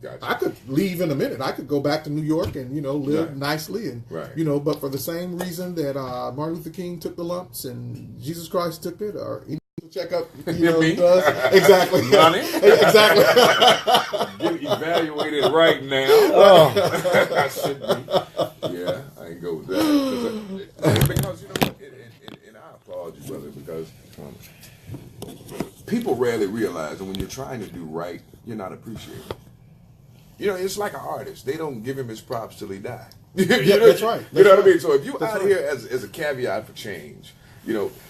Gotcha. I could leave in a minute. I could go back to New York and live Right. nicely and Right. But for the same reason that Martin Luther King took the lumps and Jesus Christ took it, or any checkup Me? does exactly, Money? exactly. Get evaluated right now. I should be. Yeah, I ain't go with that. Because you know what? And I applaud you, brother, because people rarely realize that when you're trying to do right, you're not appreciated. It's like an artist. They don't give him his props till he die. That's right. You know what I That's mean? So if you That's out right. here as a caveat for change,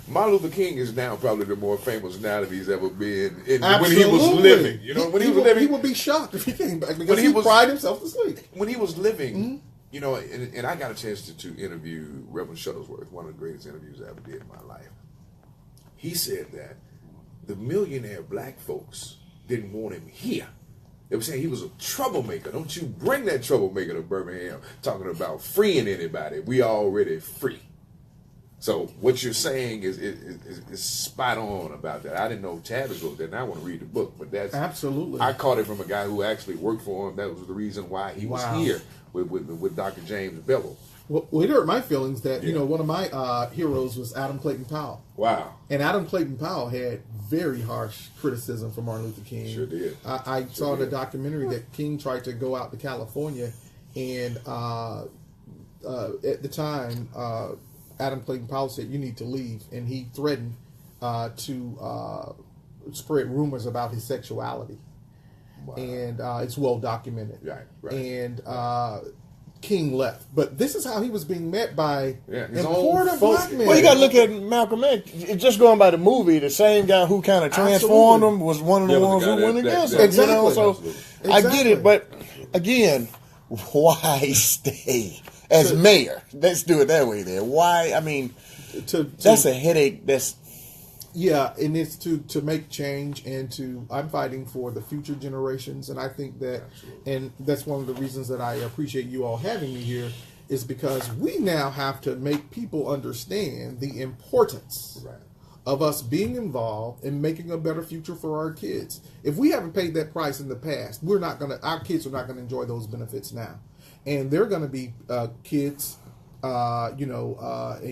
Martin Luther King is now probably the more famous now that he's ever been when he was living. When he was living. he would be shocked if he came back because When he he was- cried himself to sleep. When he was living, Mm-hmm. and I got a chance to interview Reverend Shuttlesworth, one of the greatest interviews I ever did in my life. He said that the millionaire black folks didn't want him here. They were saying he was a troublemaker. Don't you bring that troublemaker to Birmingham talking about freeing anybody. We already free. So what you're saying is spot on about that. I didn't know Tavis wrote that, and I want to read the book, but that's Absolutely. I caught it from a guy who actually worked for him. That was the reason why he was Wow. here with Dr. James Bevel. Well, it hurt my feelings that Yeah. one of my heroes was Adam Clayton Powell. Wow. And Adam Clayton Powell had very harsh criticism for Martin Luther King. Sure did. I saw in a did. documentary that King tried to go out to California, and at the time, Adam Clayton Powell said, "You need to leave," and he threatened to spread rumors about his sexuality. Wow. And it's well documented. Right. And King left. But this is how he was being met by his imported own black folks. men. Well, you got to look at Malcolm X. Just going by the movie, the same guy who kind of transformed Absolutely. him was one of the Yeah, ones the who guy went that- against that- him. You know? So Exactly. I get it, but again, why stay as mayor? Let's do it that way. There, why? I mean, that's a headache. Yeah, and it's to make change and I'm fighting for the future generations, and I think that, and that's one of the reasons that I appreciate you all having me here, is because we now have to make people understand the importance of us being involved in making a better future for our kids. If we haven't paid that price in the past, our kids are not gonna enjoy those benefits now, and they're gonna be kids, and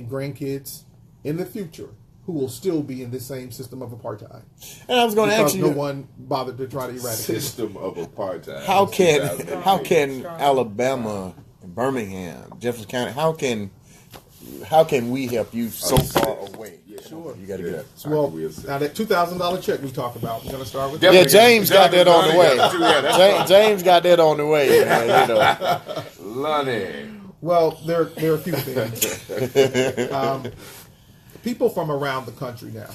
grandkids in the future who will still be in the same system of apartheid. And I was going to ask you, no one bothered to try to eradicate it. System of apartheid. how can Alabama, Birmingham, Jefferson County, how can we help you so far away? Sure. You got to get up. Well, now that $2,000 check we talked about, we're going to start with Yeah, that. James got that on the way. Yeah, James got that on the way, man. You know. Lonnie. Well, there are a few things. People from around the country now,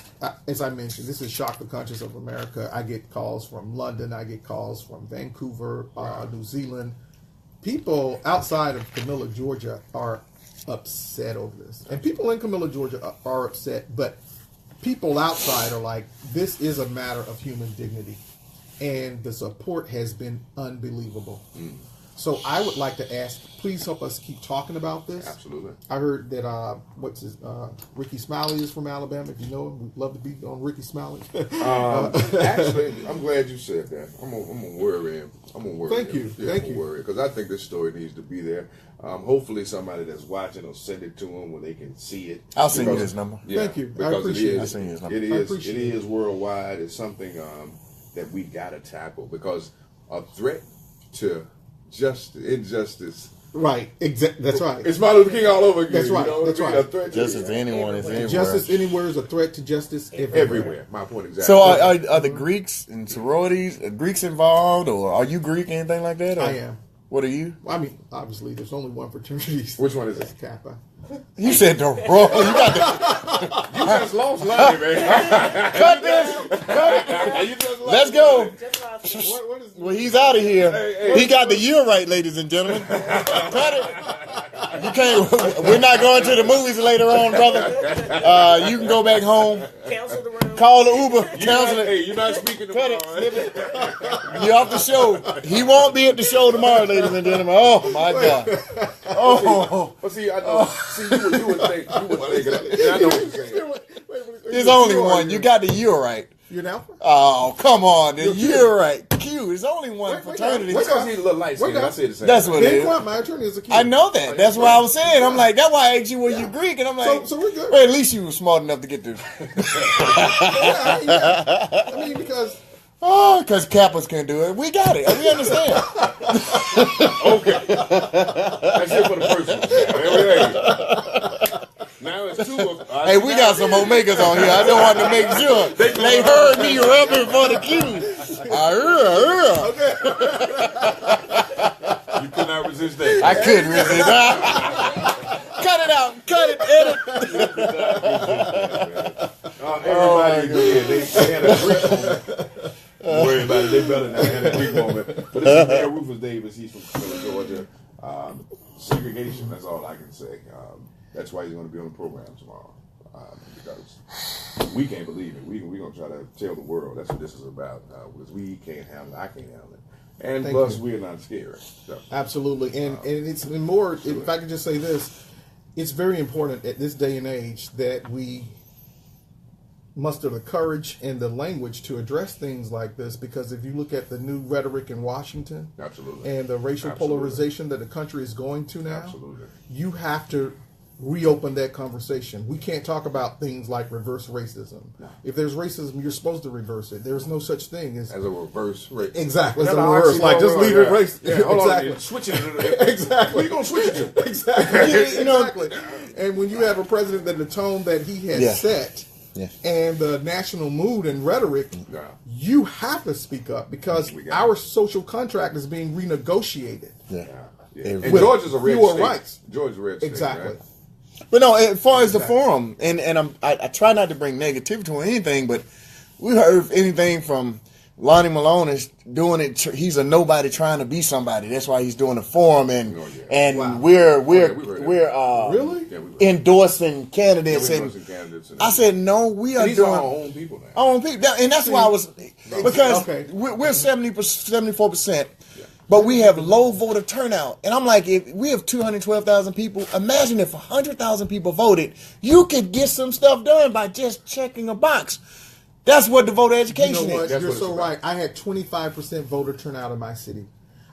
as I mentioned, this has shocked the conscience of America. I get calls from London. I get calls from Vancouver, New Zealand. People outside of Camilla, Georgia are upset over this. And people in Camilla, Georgia are upset, but people outside are like, this is a matter of human dignity. And the support has been unbelievable. So I would like to ask, please help us keep talking about this. Absolutely. I heard that Ricky Smiley is from Alabama. If you know him, we'd love to be on Ricky Smiley. Actually, I'm glad you said that. I'm gonna worry him. Thank you. Thank you. Worry because I think this story needs to be there. Hopefully, somebody that's watching will send it to him where they can see it. I'll send you his number. Yeah, Thank you. I because appreciate it. I'll send you his number. It is worldwide. It's something that we gotta tackle because a threat to injustice. Right. That's right. It's Martin Luther King all over again. That's right. You know what That's I mean? right. A threat to Justice to anyone is anywhere. Justice anywhere is a threat to justice everywhere. everywhere. My point exactly. So are the Greeks and sororities, Greeks involved, or are you Greek, anything like that? Or I am. What are you? I mean, obviously, there's only one fraternity. Which one is it? It's Kappa. You said the wrong. You got You just lost Lonnie, man. cut this. Cut it. You just lost Let's go. What is Well, he's out of here. He got the year right, ladies and gentlemen. Cut it. You can't. We're not going to the movies later on, brother. You can go back home. Cancel the room. Call the Uber. Cancel it. Hey, you're not speaking Cut it. tomorrow. Snip it. You're off the show. He won't be at the show tomorrow, ladies and gentlemen. Oh my God. Oh, But see, I know. See, you would think of that. Yeah, I know what you're saying. there's only one. You got the year right. You're now? Oh, come on. The year right. Q. There's only one Wait, fraternity. Because he's a little light skinned. Wait, I say the same. That's what it Ben is. Quant, my attorney, is a kid. I know that. That's why I was saying. I'm like, that's why I asked you, were you Greek? And I'm like, So we're good. well, at least you were smart enough to get this. I mean, because Oh, because Kappas can do it. We got it. We understand. That's it for the first one. Now it's two of us. Hey, we got some Omegas on here. I don't want to make sure they heard me rubbing for the cue. You could not resist that. I couldn't resist. Cut it out. Cut it. Edit. Everybody did. They had a Greek moment. Don't worry about it. They better than had a Greek moment. But this is Mayor Rufus Davis. He's from Camilla, Georgia. Segregation, that's all I can say. That's why he's going to be on the program tomorrow. Because we can't believe it. We're going to try to tell the world that's what this is about. Because we can't handle it. I can't handle it. And Thank plus, you. we're not scared. So. absolutely, and it's been more. If I could just say this, it's very important at this day and age that we muster the courage and the language to address things like this, because if you look at the new rhetoric in Washington Absolutely. and the racial Absolutely. polarization that the country is going to now, Absolutely. you have to reopen that conversation. We can't talk about things like reverse racism. No. If there's racism, you're supposed to reverse it. There's no such thing as As a reverse race. exactly as a No, reverse. actually, Like no, just no, leave yeah. it race. Yeah, hold exactly. on. Switch it. Exactly. Who you going to switch it to? Exactly. Exactly. And when you have a president that the tone that he has Yeah. set Yeah. and the national mood and rhetoric, Yeah. you have to speak up because We got our social contract is being renegotiated. Yeah. Yeah. If- And with Georgia's a red fewer state. rights. Georgia's a red state. Exactly. Right? But no, as far as the forum, and I try not to bring negativity or anything, but we heard anything from Lonnie Malone is doing it. He's a nobody trying to be somebody. That's why he's doing a forum, and Oh, yeah. and Wow. we're we've heard that. Really? Yeah, we were. endorsing candidates, Yeah, we and endorsing candidates and I said no, we are and these are doing our own people now. our own people, and that's why I was because Okay. we're 74%. But we have low voter turnout. And I'm like, if we have 212,000 people, imagine if 100,000 people voted, you could get some stuff done by just checking a box. That's what the voter You education know what? is. That's You're what it's so about. right. I had 25% voter turnout in my city.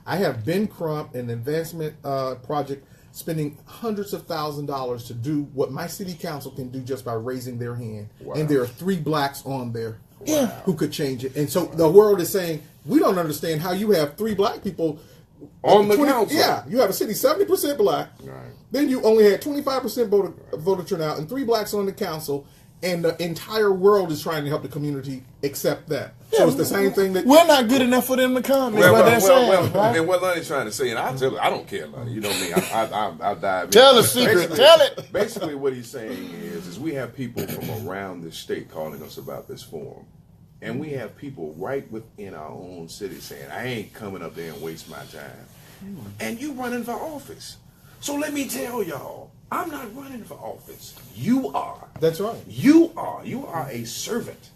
I have Ben Crump, an advancement project, spending hundreds of $1,000s to do what my city council can do just by raising their hand. Wow. And there are 3 blacks on there Yeah. who could change it. And so the world is saying, we don't understand how you have 3 black people On the council. Yeah, you have a city 70% black. Right. Then you only had 25% voter turnout and 3 blacks on the council, and the entire world is trying to help the community accept that. So it's the same thing that We're not good enough for them to come, is Well, what they're saying. right? and what Lonnie's trying to say, and I tell her, I don't care, Lonnie. You know me. I'll dive in. Tell the secret. Basically- Tell it. Basically, what he's saying is we have people from around the state calling us about this forum. And we have people right within our own city saying, I ain't coming up there and waste my time. And you running for office. So let me tell y'all, I'm not running for office. You are. That's right. You are. You are a servant.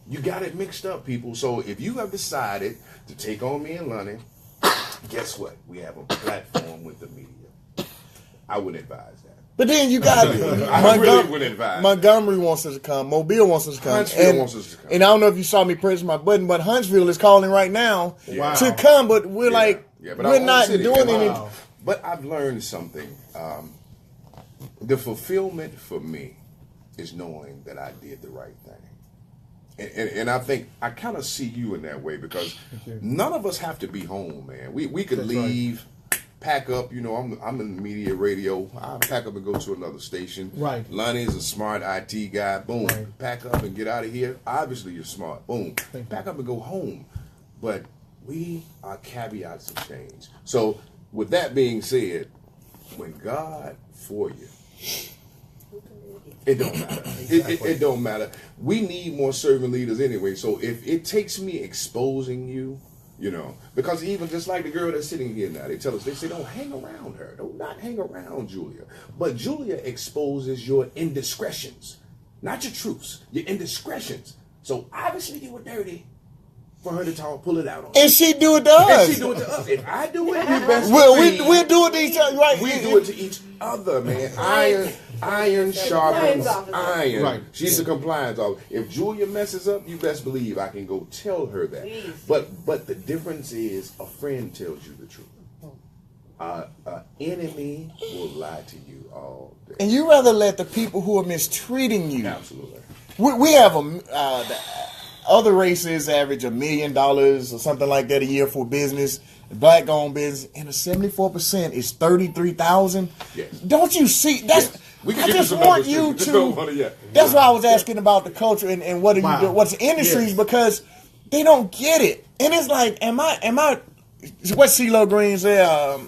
You got it mixed up, people. So if you have decided to take on me and Lonnie, guess what? We have a platform with the media. I wouldn't advise that. But then you got I really wouldn't advise. Montgomery wants us to come. Mobile wants us to come. Huntsville wants us to come. And I don't know if you saw me press my button, but Huntsville is calling right now Wow. to come. But we're like, but our we're own not city doing can- any. Wow. But I've learned something. The fulfillment for me is knowing that I did the right thing. And I think I kind of see you in that way because none of us have to be home, man. We could That's leave, pack up. You know, I'm in media radio. I pack up and go to another station. Right. Lonnie's a smart IT guy. Boom, Right. pack up and get out of here. Obviously, you're smart. Boom, Thank pack up and go home. But we are caveats of change. So with that being said, when God for you, it don't matter. It don't matter. We need more servant leaders anyway. So if it takes me exposing you, you know, because even just like the girl that's sitting here now, they tell us, they say, don't hang around her. Don't not hang around Julia. But Julia exposes your indiscretions, not your truths, your indiscretions. So obviously you were dirty for her to pull it out on you. And she do it to And us. she do it to us. If I do it, you best We'll believe do it to each other, right? we do it to each other, man. Iron sharpens iron. Right. She's a compliance officer. If Julia messes up, you best believe I can go tell her that. But the difference is a friend tells you the truth. An enemy will lie to you all day. And you rather let the people who are mistreating you. Absolutely. We have the other races average $1 million or something like that a year for business, black-owned business, and the 74% is 33,000. Yes. Don't you see? That's Yes. We can I get just some want numbers, you too. Just don't to. wanna- yeah. That's why I was asking about the culture and what are you Wow. doing? What's the industries? Yes. Because they don't get it, and it's like, am I? What CeeLo Green said?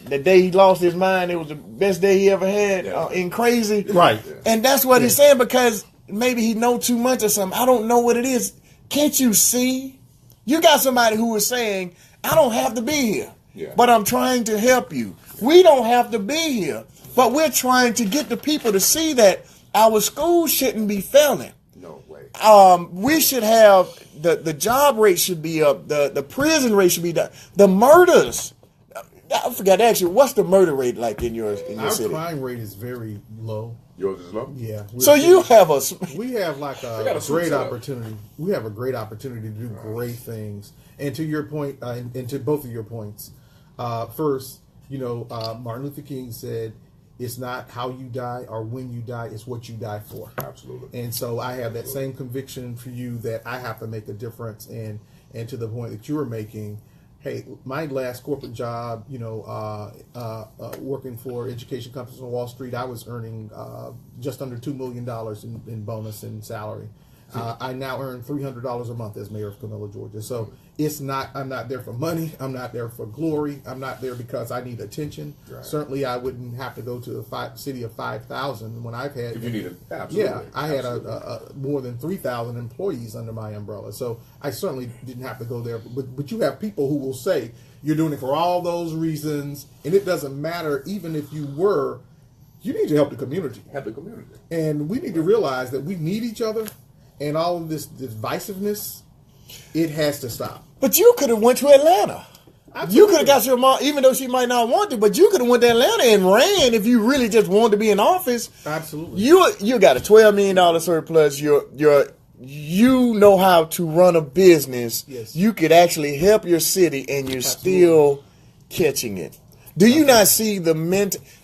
The day he lost his mind, it was the best day he ever had in Crazy. Right. And that's what he's saying because maybe he know too much or something. I don't know what it is. Can't you see? You got somebody who is saying, I don't have to be here, but I'm trying to help you. We don't have to be here, but we're trying to get the people to see that our schools shouldn't be failing. No way. We should have, the job rate should be up, the prison rate should be down, the murders. I forgot to ask you, what's the murder rate like in your Our city? crime rate is very low. Yours is low? Yeah. So you have a We have like got a a sweet great setup. opportunity. We have a great opportunity to do great things. And to your point, and to both of your points, first, you know, Martin Luther King said, "It's not how you die or when you die; it's what you die for." Absolutely. And so I have that same conviction for you that I have to make a difference. And to the point that you were making, hey, my last corporate job, you know, working for education companies on Wall Street, I was earning just under $2 million in bonus and salary. I now earn $300 a month as mayor of Camilla, Georgia. So I'm not there for money. I'm not there for glory. I'm not there because I need attention. Right. Certainly, I wouldn't have to go to a city of 5,000 when I've had. If you need it, absolutely. Yeah, I had Absolutely. more than 3,000 employees under my umbrella, so I certainly didn't have to go there. But you have people who will say you're doing it for all those reasons, and it doesn't matter. Even if you were, you need to help the community. Help the community. And we need to realize that we need each other, and all of this divisiveness, it has to stop. But you could have went to Atlanta. Absolutely. You could have got your mom, even though she might not want to, but you could have went to Atlanta and ran if you really just wanted to be in office. Absolutely. You got a $12 million surplus. You know how to run a business. Yes. You could actually help your city, and you're still catching it. Do you not see the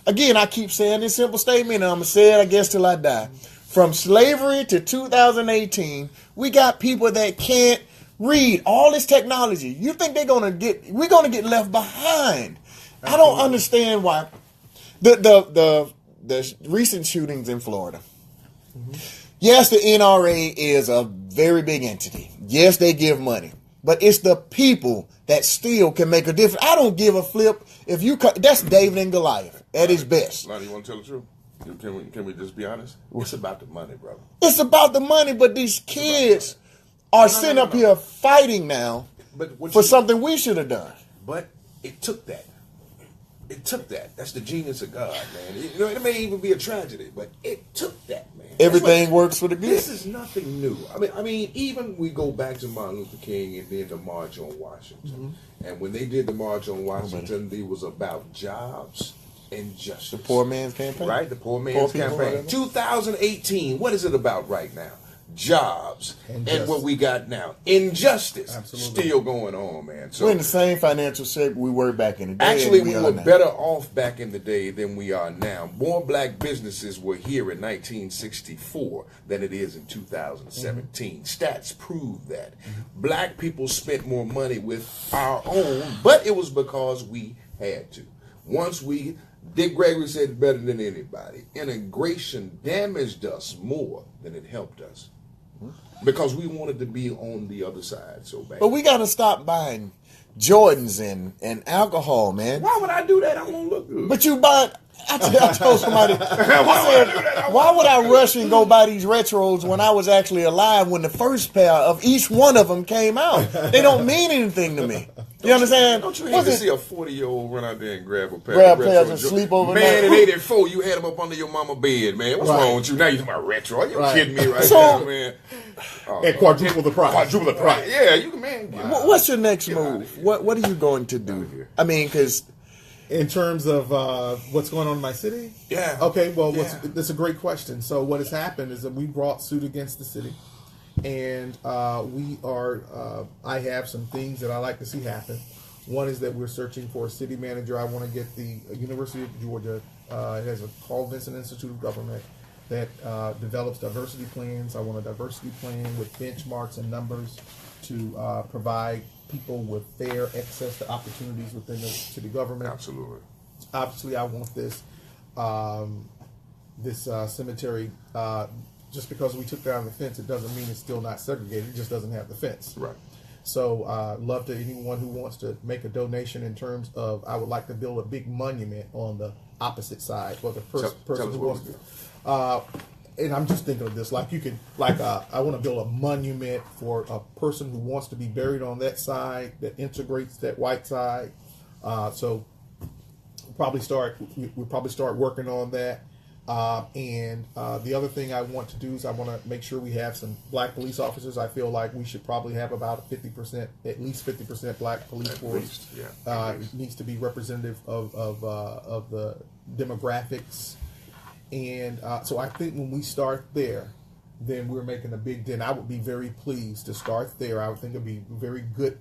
Again, I keep saying this simple statement, and I'm going to say it, I guess, till I die. From slavery to 2018, we got people that can't read all this technology. You think we're going to get left behind. Absolutely. I don't understand why. The recent shootings in Florida. Mm-hmm. Yes, the NRA is a very big entity. Yes, they give money. But it's the people that still can make a difference. I don't give a flip if you. That's David and Goliath at his best. Lonnie, you want to tell the truth? Can we just be honest? It's about the money, brother. It's about the money, but these kids are sitting up here fighting now for something we should have done. But it took that. It took that. That's the genius of God, man. It may even be a tragedy, but it took that, man. Everything works for the good. This is nothing new. I mean, even we go back to Martin Luther King and then the March on Washington. Mm-hmm. And when they did the March on Washington, it was about jobs and justice. The poor man's campaign. Right, the poor man's campaign. 2018, what is it about right now? Jobs and what we got now. Injustice. Absolutely. Still going on, man. So we're in the same financial shape we were back in the day. Actually, we were better off back in the day than we are now. More black businesses were here in 1964 than it is in 2017. Mm-hmm. Stats prove that. Mm-hmm. Black people spent more money with our own, but it was because we had to. Dick Gregory said it better than anybody. Integration damaged us more than it helped us. Because we wanted to be on the other side so bad. But we got to stop buying Jordans and alcohol, man. Why would I do that? I won't look good. But you buy... I told somebody, why would I rush and go buy these retros when I was actually alive when the first pair of each one of them came out? They don't mean anything to me. You understand? Don't you hate to see a 40-year-old run out there and grab a pair of retros and sleep over man, in 84, you had them up under your mama bed, man. What's wrong with you? Now you talking about retro. Are you kidding me right now, man? And quadruple the price. Quadruple the price. Yeah, you can, man. What's your next move? What are you going to do here? I mean, because... In terms of what's going on in my city? Yeah. Okay, well, that's a great question. So what has happened is that we brought suit against the city. And I have some things that I like to see happen. One is that we're searching for a city manager. I want to get the University of Georgia. It has a Carl Vinson Institute of Government that develops diversity plans. I want a diversity plan with benchmarks and numbers to provide people with fair access to opportunities within the city government. Absolutely. Obviously, I want this cemetery. Just because we took down the fence, it doesn't mean it's still not segregated. It just doesn't have the fence. Right. So, love to anyone who wants to make a donation in terms of. I would like to build a big monument on the opposite side for the person who wants to. And I'm just thinking of this, I want to build a monument for a person who wants to be buried on that side that integrates that white side. So we'll probably start working on that. And the other thing I want to do is I want to make sure we have some black police officers. I feel like we should probably have about 50%, at least 50% black police force. It needs to be representative of the demographics. And so I think when we start there, then we're making a big dent. I would be very pleased to start there. I would think it'd be very good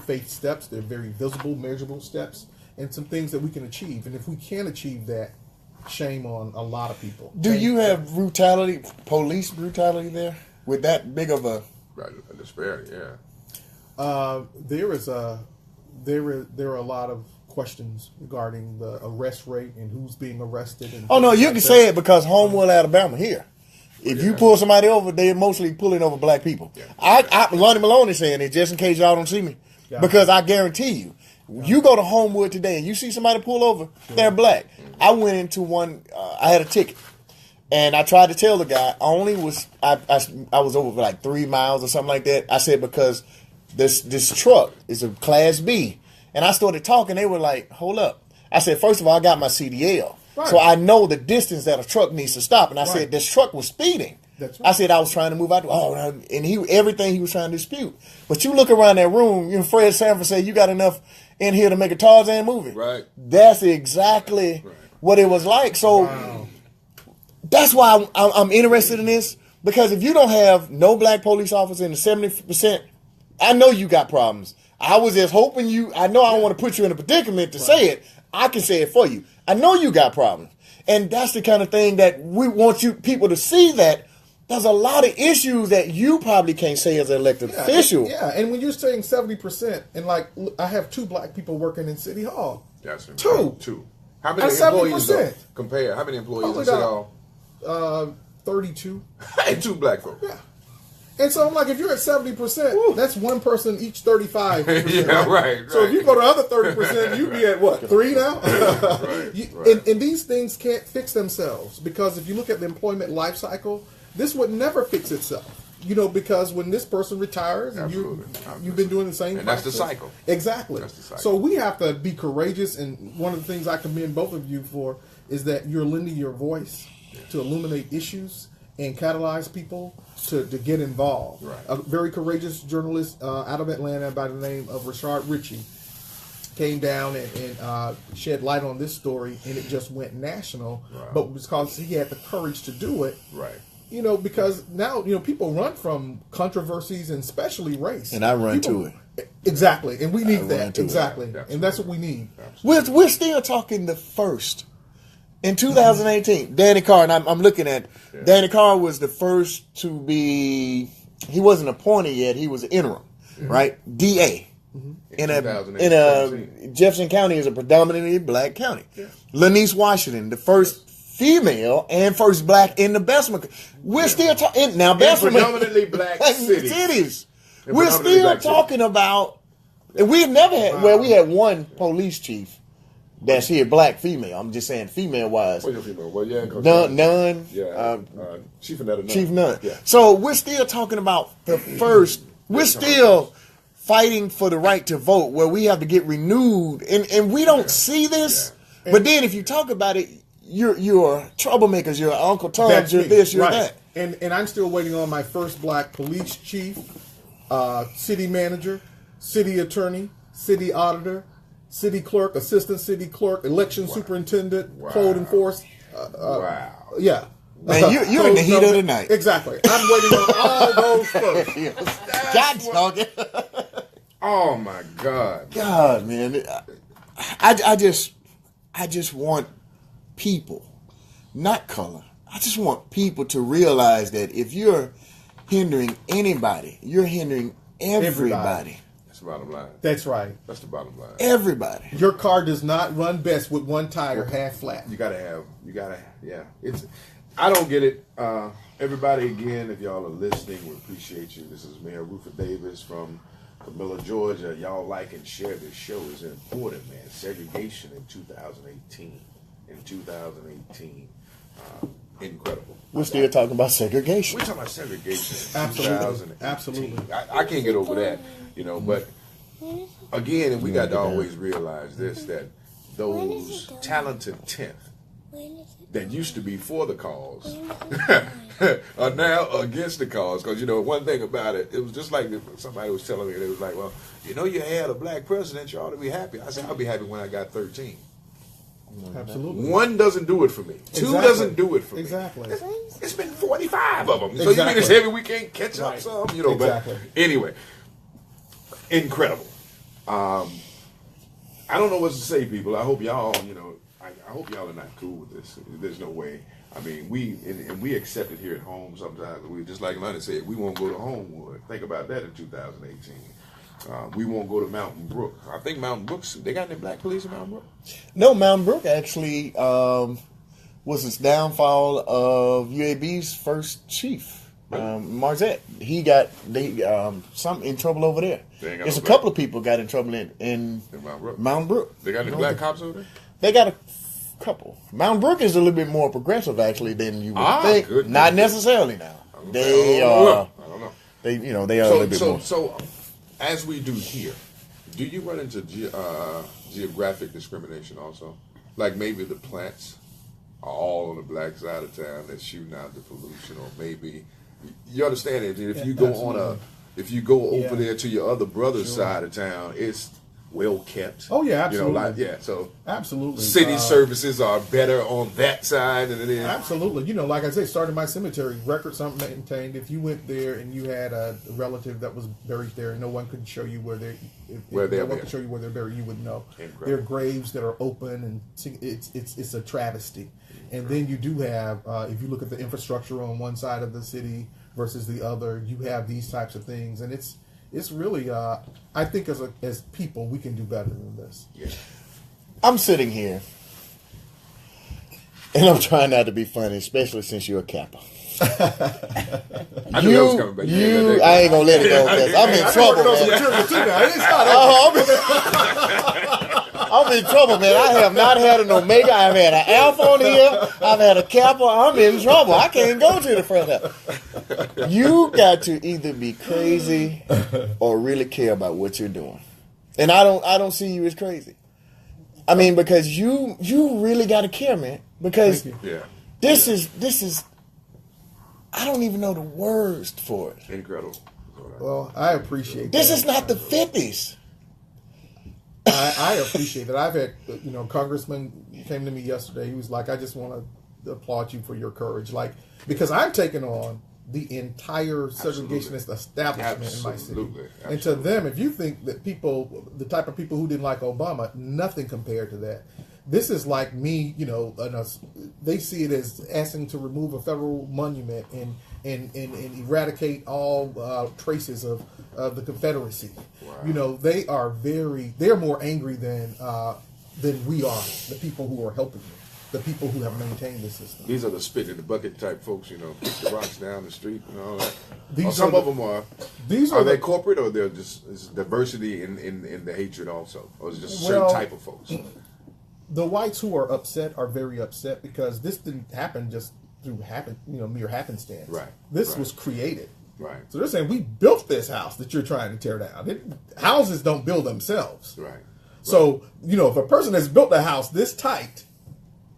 faith steps. They're very visible, measurable steps, and some things that we can achieve. And if we can achieve that, shame on a lot of people. Do you have brutality, police brutality there? With that big of a disparity, yeah. There are a lot of questions regarding the arrest rate and who's being arrested. And you can say it because Homewood, Alabama here. If you pull somebody over, they're mostly pulling over black people. Lonnie Malone is saying it just in case y'all don't see me. Because I guarantee you, you go to Homewood today and you see somebody pull over, they're black. I went into one, I had a ticket. And I tried to tell the guy, I was over for like 3 miles or something like that. I said, because this truck is a Class B. And I started talking, they were like, hold up. I said, first of all, I got my CDL. Right. So I know the distance that a truck needs to stop. And I said, this truck was speeding. That's right. I said, I was trying to move out. And everything he was trying to dispute. But you look around that room, Fred Sanford said, you got enough in here to make a Tarzan movie. Right. That's exactly what it was like. So that's why I'm interested in this. Because if you don't have no black police officer in the 70%, I know you got problems. I was just hoping I know I don't want to put you in a predicament to say it. I can say it for you. I know you got problems. And that's the kind of thing that we want people to see, that there's a lot of issues that you probably can't say as an elected official. Yeah, and when you're saying 70%, and like, I have 2 black people working in City Hall. That's Two. How many employees, though? Compare. How many employees in City Hall? 32. And 2 black folks. Yeah. And so I'm like, if you're at 70%, that's one person each 35. right. So if you go to the other 30%, you'd be at what, 3 now? And these things can't fix themselves, because if you look at the employment life cycle, this would never fix itself. Because when this person retires, and you've been doing the same, and that's the cycle. Exactly. That's the cycle. So we have to be courageous, and one of the things I commend both of you for is that you're lending your voice to illuminate issues and catalyze people to get involved. Right. A very courageous journalist out of Atlanta by the name of Rashard Ritchie came down and shed light on this story, and it just went national. Right. But because he had the courage to do it, because now people run from controversies, and especially race. And I run to it. Exactly, and we need that. Exactly, and that's what we need. We're still talking the first. In 2018, Danny Carr, and I'm looking at, Danny Carr was the first to be, he wasn't appointed yet, he was interim, right? DA. In Jefferson County is a predominantly black county. Lanice Washington, the first female and first black in the Bessemer. We're still talking, now Bessemer. Predominantly black cities. We're still talking about, and we've never had, we had one police chief. That's here, black female. I'm just saying, female wise. What's your female? Well, none. Yeah, Chief Nunn. Chief Nunn. Yeah. So we're still talking about the first. We're still fighting for the right to vote, where we have to get renewed, and we don't see this. Yeah. But then, if you talk about it, you're troublemakers. You're Uncle Tom's. You're this. You're that. And I'm still waiting on my first black police chief, city manager, city attorney, city auditor, city clerk, assistant city clerk, election superintendent, code enforcement. Yeah. Man, you're in the heat of the night. Exactly. I'm waiting on all those first. God talking. Oh my God. God, man. I just want people, not color. I just want people to realize that if you're hindering anybody, you're hindering everybody. That's the bottom line. That's right. That's the bottom line. Everybody. Your car does not run best with one tire half flat. I don't get it. Everybody, again, if y'all are listening, we appreciate you. This is Mayor Rufus Davis from Camilla, Georgia. Y'all like and share this show. Is important, man. Segregation in 2018. Incredible. We're still talking about segregation. We're talking about segregation. Absolutely. I can't get over that, but again, and we got to always realize this, that those talented 10th that used to be for the cause are now against the cause. Because, one thing about it, it was just like somebody was telling me, they was like, well, you had a black president, you ought to be happy. I said, I'll be happy when I got 13. Absolutely. 1 doesn't do it for me. 2 doesn't do it for me. Exactly. It's been 45 of them. So you mean it's heavy we can't catch up some? Exactly. But anyway, incredible. I don't know what to say, people. I hope y'all, I hope y'all are not cool with this. There's no way. I mean, we accept it here at home sometimes. We just like Lonnie said, we won't go to Homewood. Think about that in 2018. We won't go to Mountain Brook. I think Mountain Brook, they got any black police in Mountain Brook? No, Mountain Brook actually, was this downfall of UAB's first chief, Marzette. He got some in trouble over there. There's a couple of people got in trouble in Mount Brook. They got any black cops over there? They got a couple. Mount Brook is a little bit more progressive actually than you would think. Goodness. Not necessarily now. They I don't know. They they are a little bit more. So as we do here, do you run into geographic discrimination also? Like maybe the plants are all on the black side of town that's shooting out the pollution, or maybe you understand it. If you go if you go over there to your other brother's side of town, it's well kept. Oh yeah, absolutely. So absolutely. City services are better on that side than it is. Absolutely. Like I say, starting my cemetery, records aren't maintained. If you went there and you had a relative that was buried there, no one could show you where they're could show you where they're buried, you would know. Incredible. There are graves that are open, and it's a travesty. And then you do have, if you look at the infrastructure on one side of the city versus the other, you have these types of things, and it's really, I think as people, we can do better than this. Yeah. I'm sitting here, and I'm trying not to be funny, especially since you're a Kappa. I knew that was coming back. I ain't gonna let it go. I'm in trouble, man. I'm in trouble, man. I have not had an Omega. I've had an Alpha on here. I've had a Kappa. I'm in trouble. I can't go to the front of it. You got to either be crazy or really care about what you're doing. And I don't see you as crazy. I mean, because you really got to care, man. Because this is I don't even know the words for it. Incredible. Well, I appreciate this. That. Is not the 50s. I appreciate it. I've had, Congressman came to me yesterday. He was like, I just want to applaud you for your courage. Like, because I'm taking on the entire segregationist establishment in my city. Absolutely. And to them, if you think that the type of people who didn't like Obama, nothing compared to that. This is like me, they see it as asking to remove a federal monument and eradicate all traces of the Confederacy. Wow. They're more angry than we are, the people who are helping them, the people who have maintained the system. These are the spit in the bucket type folks, kick the rocks down the street and all that. Some of them are. Are they corporate, or they're just is diversity in the hatred also, or is it just a certain type of folks? The whites who are upset are very upset because this didn't happen just through mere happenstance. Right. This was created. Right. So they're saying we built this house that you're trying to tear down. Houses don't build themselves. Right. So if a person has built a house this tight,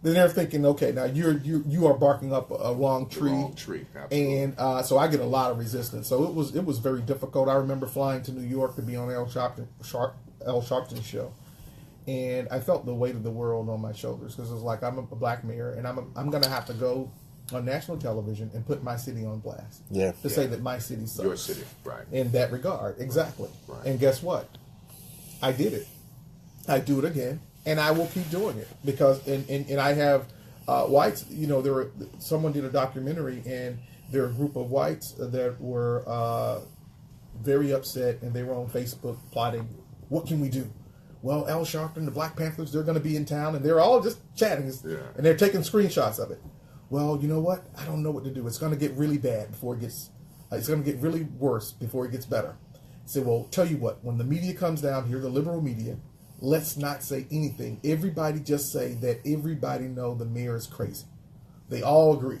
then they're thinking, okay, now you are barking up a wrong tree. Wrong tree. Absolutely. And so I get a lot of resistance. So it was very difficult. I remember flying to New York to be on Al Sharpton's show. And I felt the weight of the world on my shoulders because it was like I'm a black mayor, and I'm going to have to go on national television and put my city on blast. To say that my city sucks. Your city, right? In that regard, exactly. Right. And guess what? I did it. I do it again, and I will keep doing it because and I have whites. Someone did a documentary, and there are a group of whites that were very upset, and they were on Facebook plotting, what can we do? Well, Al Sharpton, the Black Panthers, they're going to be in town, and they're all just chatting, and they're taking screenshots of it. Well, you know what? I don't know what to do. It's going to get really bad before it gets. It's going to get really worse before it gets better. I said, well, tell you what. When the media comes down here, the liberal media, let's not say anything. Everybody just say that everybody know the mayor is crazy. They all agree.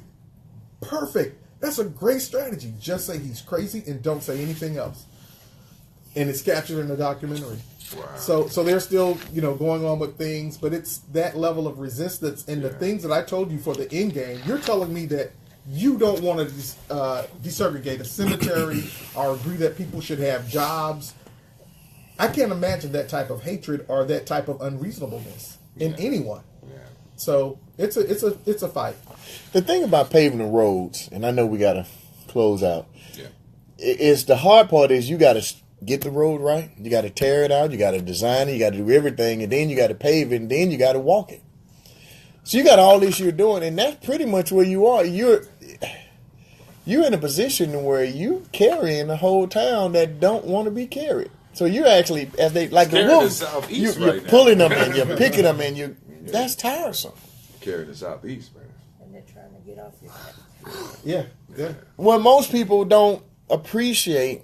Perfect. That's a great strategy. Just say he's crazy and don't say anything else. And it's captured in the documentary. Wow. So they're still, going on with things, but it's that level of resistance and the things that I told you for the end game. You're telling me that you don't want to desegregate a cemetery or agree that people should have jobs. I can't imagine that type of hatred or that type of unreasonableness in anyone. Yeah. So it's a fight. The thing about paving the roads, and I know we got to close out. Yeah. Is the hard part is you got to get the road right. You got to tear it out. You got to design it. You got to do everything, and then you got to pave it, and then you got to walk it. So you got all this you're doing, and that's pretty much where you are. You're in a position where you carrying the whole town that don't want to be carried. So you're actually, as they like the wolves, you're pulling them and you're picking them, and that's tiresome. Carrying the Southeast, man. and they're trying to get off your back. Yeah, yeah. Well, most people don't appreciate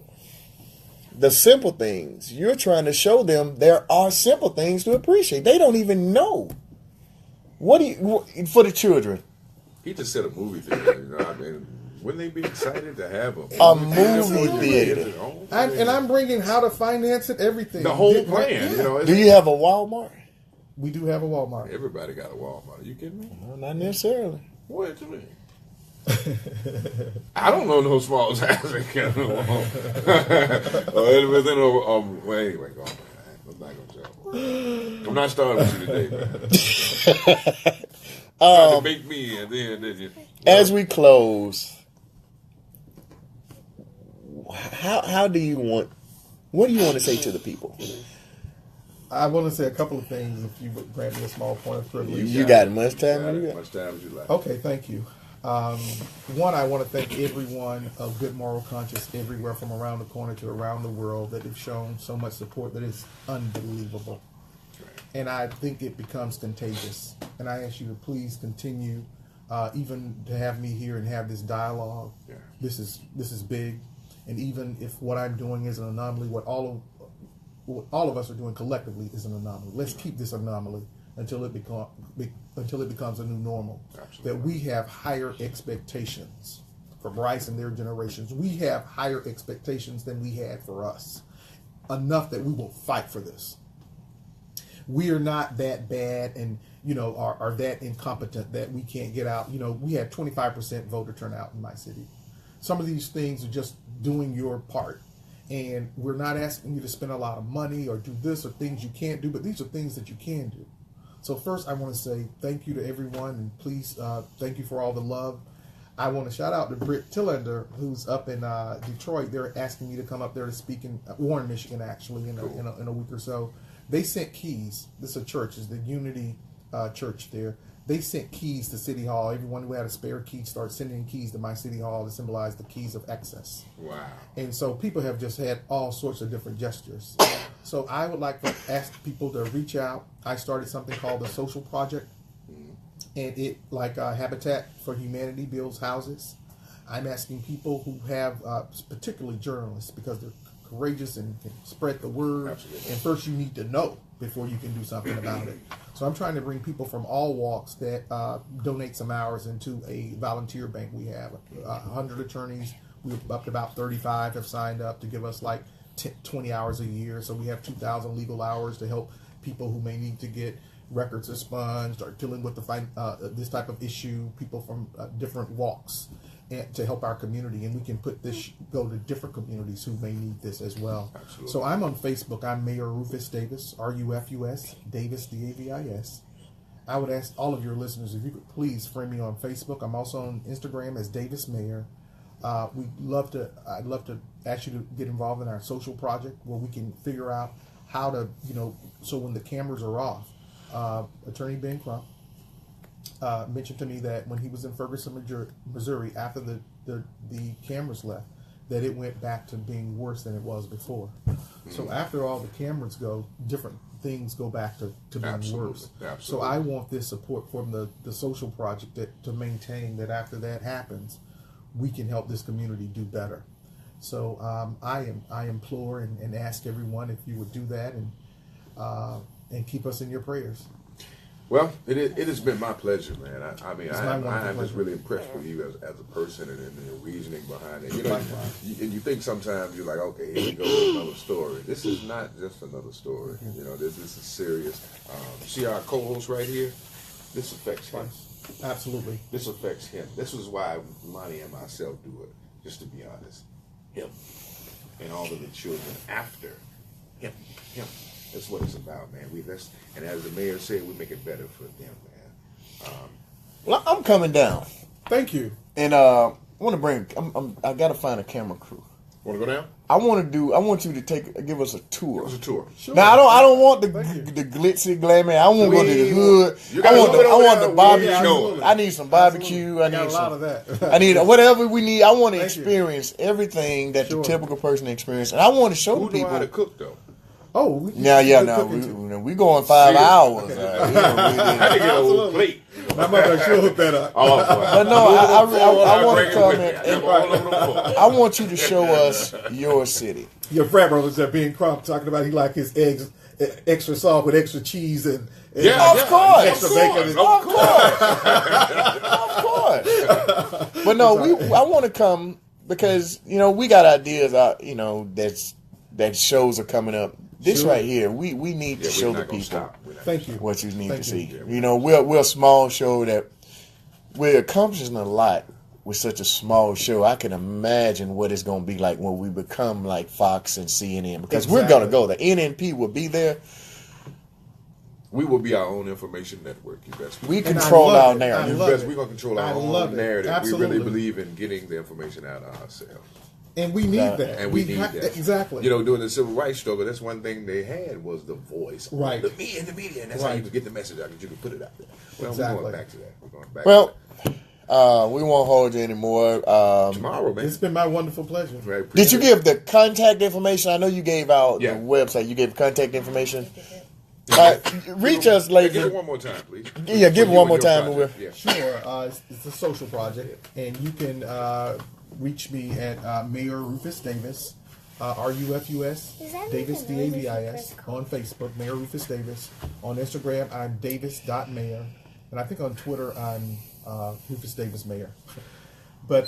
the simple things. You're trying to show them there are simple things to appreciate. They don't even know. What do you for the children? He just said a movie theater. You know, I mean, wouldn't they be excited to have a movie theater? I'm bringing how to finance it, everything. The whole plan. You know, Do you have a Walmart? We do have a Walmart. everybody got a Walmart. Are you kidding me? No, not necessarily. What you mean? I don't know no small towns that got no Walmart. Well, anyway, go on. I'm not gonna tell. I'm not starting with you today, man. Try to make me and then you. As we close, how do you want? What do you want to say to the people? I want to say a couple of things. If you would grant me a small point of privilege. You got much time? As much time as you like. Okay, thank you. One, I want to thank everyone of good moral conscience everywhere from around the corner to around the world that have shown so much support that is unbelievable. And I think it becomes contagious. And I ask you to please continue, even to have me here and have this dialogue. Yeah. This is big. And even if what I'm doing is an anomaly, what all of us are doing collectively is an anomaly. Let's keep this anomaly until it becomes a new normal. Absolutely. That we have higher expectations for Bryce and their generations. We have higher expectations than we had for us. Enough that we will fight for this. We are not that bad and, are that incompetent that we can't get out. We had 25% voter turnout in my city. Some of these things are just doing your part. And we're not asking you to spend a lot of money or do this or things you can't do, but these are things that you can do. So first, I want to say thank you to everyone, and please thank you for all the love. I want to shout out to Britt Tillander, who's up in Detroit. They're asking me to come up there to speak in Warren, Michigan, actually, in a week or so. They sent keys. This is a church, it's the Unity Church there. They sent keys to City Hall. Everyone who had a spare key started sending keys to my City Hall to symbolize the keys of excess. Wow. And so people have just had all sorts of different gestures. So I would like to ask people to reach out. I started something called the Social Project. And it, like Habitat for Humanity, builds houses. I'm asking people who have, particularly journalists, because they're courageous and can spread the word. Absolutely. And first you need to know before you can do something about it. So I'm trying to bring people from all walks that donate some hours into a volunteer bank we have. 100 attorneys, we're up to about 35 have signed up to give us like 20 hours a year. So we have 2,000 legal hours to help people who may need to get records expunged or dealing with this type of issue, people from different walks, and to help our community. And we can put this, go to different communities who may need this as well. Absolutely. So I'm on Facebook. I'm Mayor Rufus Davis, R-U-F-U-S, Davis, D-A-V-I-S. I would ask all of your listeners if you could please friend me on Facebook. I'm also on Instagram as Davis Mayor. I'd love to ask you to get involved in our social project where we can figure out how to, so when the cameras are off, Attorney Ben Crump mentioned to me that when he was in Ferguson, Missouri, after the cameras left, that it went back to being worse than it was before. So after all the cameras go, different things go back to being Absolutely. worse. Absolutely. So I want this support from the social project to maintain that after that happens, we can help this community do better. So I implore and ask everyone if you would do that and keep us in your prayers. Well, it has been my pleasure, man. I'm pleasure. just really impressed with you as a person and the reasoning behind it. Likewise. You think sometimes you're like, okay, here we go with another story. This is not just another story. This is serious. See our co-host right here? This affects him. Absolutely. This affects him. This is why Lonnie and myself do it, just to be honest. Him. And all of the children after him. That's what it's about, man. And as the mayor said, we make it better for them, man. Well, I'm coming down, Thank you. and I want to bring. I got to find a camera crew. Want to go down? I want you to give us a tour. It was a tour. Sure. Now I don't want the Thank you. glitzy glamour. I want to go to the hood. You I gotta want go over the there. barbecue. Yeah, absolutely. I need some barbecue. Absolutely. I need got a lot some. of that. I need whatever we need. I want to Thank you. experience everything that Sure. the typical person experiences, and I want to show Who the know how to people. cook, though? Yeah. We going 5 See, hours. I had to get a whole plate. My mother, she'll hook that up. Oh, But no, I want to come in. and I want you to show us your city. Your frat brothers are being Crump talking about he like his eggs extra soft with extra cheese and Of course, extra bacon. Of course. But no, I want to come because we got ideas. That shows are coming up. This right here, we need to show the people Thank you. what you need Thank to you. see. We're a small show that we're accomplishing a lot with such a small show. I can imagine what it's going to be like when we become like Fox and CNN because we're going to go. The NNP will be there. We will be our own information network. You best. We control our I narrative. love Best, it. we're gonna control our I love own it. narrative. Absolutely. We really believe in getting the information out of ourselves. And we need that. And we need that. Exactly. During the civil rights struggle, that's one thing they had was the voice. Right. The media and that's how you could get the message out, that you could put it out there. Well, Exactly. we're going back to that. We're going back Well, to that. we won't hold you anymore. Tomorrow, man. It's been my wonderful pleasure. Right, Did you give the contact information? I know you gave out Yeah. the website. You gave contact information. Reach us, Give ladies. it one more time, please. Yeah, give it You one and more your time, project. Yeah. Sure. It's a social project, and you can reach me at Mayor Rufus Davis, RUFUS, Is that Davis, like a noise DAVIS, that's on Facebook, Mayor Rufus Davis. On Instagram, I'm davis.mayor. And I think on Twitter, I'm Rufus Davis Mayor. But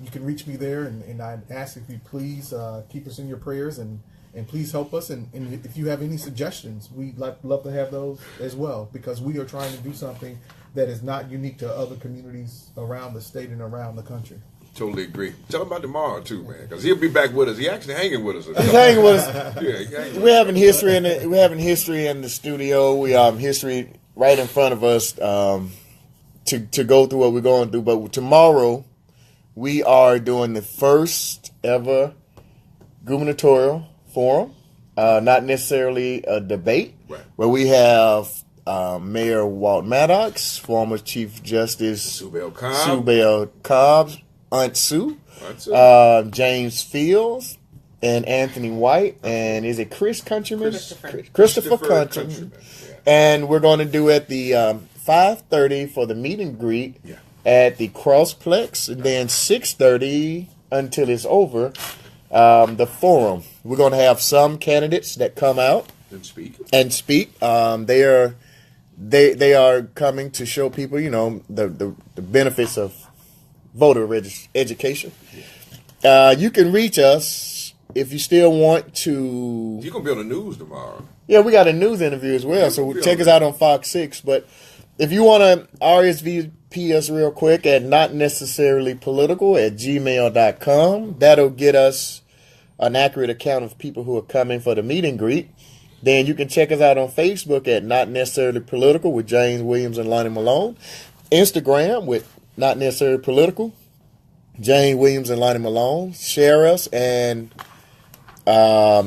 you can reach me there, and I ask if you please keep us in your prayers and please help us. And if you have any suggestions, we'd love to have those as well, because we are trying to do something that is not unique to other communities around the state and around the country. Totally agree. Tell him about tomorrow, too, man, because he'll be back with us. He actually hanging with us. He's hanging with us. Yeah, he hanging with We're us. having history in the. We're having history in the studio. We history right in front of us to go through what we're going through. But tomorrow, we are doing the first ever gubernatorial forum. Not necessarily a debate, Right. where we have Mayor Walt Maddox, former Chief Justice Subel Cobb. Sue Bell Cobb's Aunt Sue, Aunt Sue. James Fields, and Anthony White, and is it Chris Countryman? Christopher. Christopher Countryman. Yeah. And we're going to do at the 5:30 for the meet and greet Yeah. at the Crossplex, and then 6:30 until it's over. The forum. We're going to have some candidates that come out Then speak. and speak. They are coming to show people, the benefits of voter education. You can reach us if you still want to. You're going to be on the news tomorrow. Yeah, we got a news interview as well, so check us out on Fox 6. But if you want to RSVP us real quick at notnecessarily.political@gmail.com, that'll get us an accurate account of people who are coming for the meet and greet. Then you can check us out on Facebook at Not Necessarily Political with James Williams and Lonnie Malone. Instagram with Not Necessarily Political, James Williams and Lonnie Malone. Share us and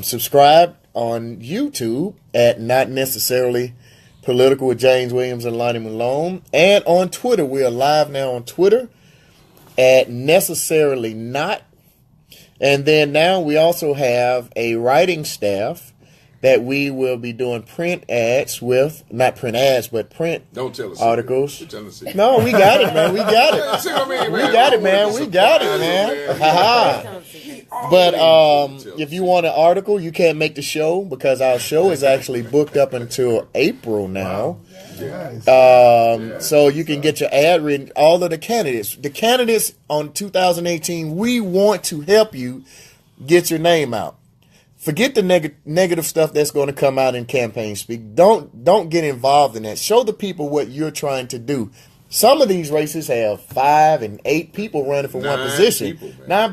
subscribe on YouTube at Not Necessarily Political with James Williams and Lonnie Malone. And on Twitter, we are live now on Twitter at Necessarily Not. And then now we also have a writing staff that we will be doing print ads with, not print ads, but print Don't tell us. articles. Don't tell us. No, we got it, man. We got it. See what I mean, We man? got it, I man. wanna We be got it, surprised, man. Ha But if you want an article, you can't make the show because our show is actually booked up until April now. Nice. So you can get your ad written. All of the candidates on 2018, we want to help you get your name out. Forget the negative stuff that's going to come out in campaign speak. Don't get involved in that. Show the people what you're trying to do. Some of these races have 5 and 8 people running for one position. People, 9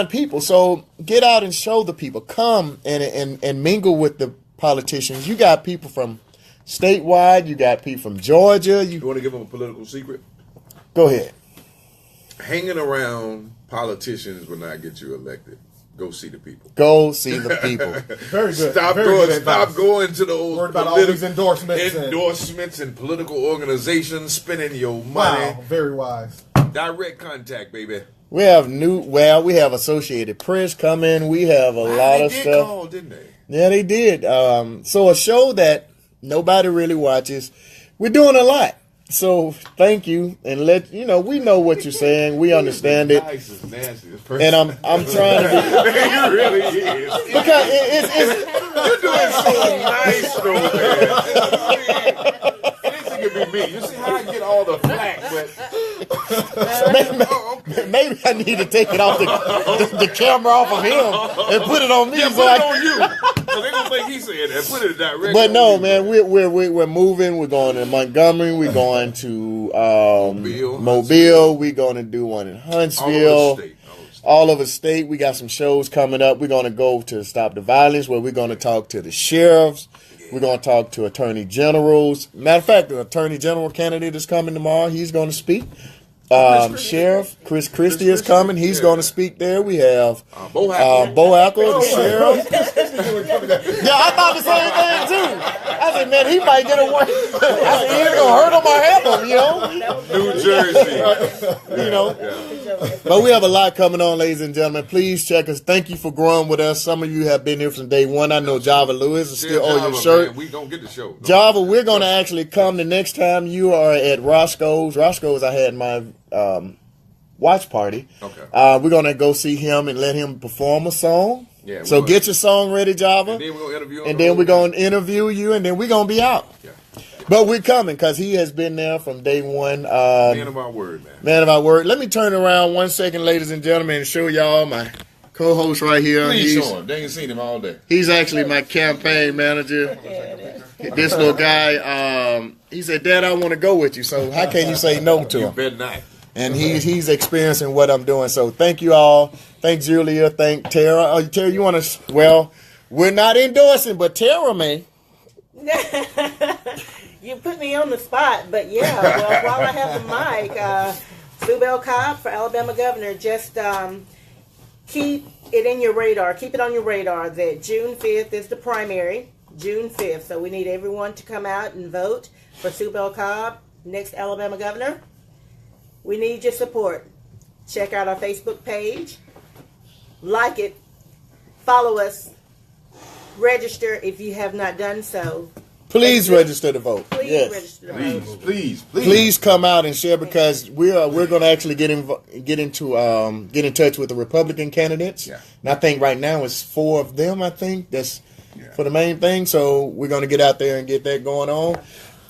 people. So get out and show the people. Come and mingle with the politicians. You got people from statewide. You got people from Georgia. You want to give them a political secret? Go ahead. Hanging around politicians will not get you elected. Go see the people. Go see the people. Very good. Stop Very going. good Stop advice. going to those Worried about all these endorsements endorsements and political organizations spending your money. Wow, very wise. Direct contact, baby. We have we have Associated Press coming. We have a lot of They did stuff. call, didn't they? Yeah, they did. So a show that nobody really watches. We're doing a lot. So thank you, and we know what you're saying. We understand it, Nice is nasty. and I'm trying to be It really is. because it's You're doing so nice, though, man. Anything could be me. You see how I get all the flack, but maybe I need to take it off the camera off of him and put it on me. yeah, so put I it on you. So they gonna think he said that. Put it directly. But no, on you. man, we're moving. We're going to Montgomery. We're going to Mobile. We're going to do one in Huntsville. All over the state. We got some shows coming up. We're going to go to Stop the Violence, where we're going to talk to the sheriffs. We're going to talk to attorney generals. Matter of fact, the attorney general candidate is coming tomorrow. He's going to speak. Sheriff Chris Christie is coming. He's going to speak there. We have Bo Ackle, the sheriff. Yeah, I thought the same thing too. I said, man, he might get away. I said, he ain't gonna hurt him or help him, New Jersey. But we have a lot coming on, ladies and gentlemen. Please check us. Thank you for growing with us. Some of you have been here from day one. I know Java Lewis is still on your shirt. Man, we don't get the show. Java, we're going to actually come the next time you are at Roscoe's. Roscoe's, I had my watch party. Okay. We're going to go see him and let him perform a song. Yeah, so get your song ready, Java. And then we're going to interview him. And then we're going to interview you, and then we're going to be out. Yeah. But we're coming because he has been there from day one. Man of our word, man. Man of our word. Let me turn around 1 second, ladies and gentlemen, and show y'all my co-host right here. Please show him. They ain't seen him all day. He's actually my campaign manager. This little guy, he said, Dad, I want to go with you. So how can you say no to You him? better not. And he's experiencing what I'm doing. So thank you all. Thank Julia. Thank Tara. Oh, Tara, you want to? Well, we're not endorsing, but Tara may. You put me on the spot, but yeah. Well, while I have the mic, Sue Bell Cobb for Alabama governor. Just keep it in your radar. Keep it on your radar that June 5th is the primary. June 5th. So we need everyone to come out and vote for Sue Bell Cobb, next Alabama governor. We need your support. Check out our Facebook page. Like it. Follow us. Register if you have not done so. Please register to vote. Please register to vote. Please come out and share because we're going to actually get in touch with the Republican candidates. Yeah. And I think right now it's 4 of them. I think that's for the main thing. So we're going to get out there and get that going on.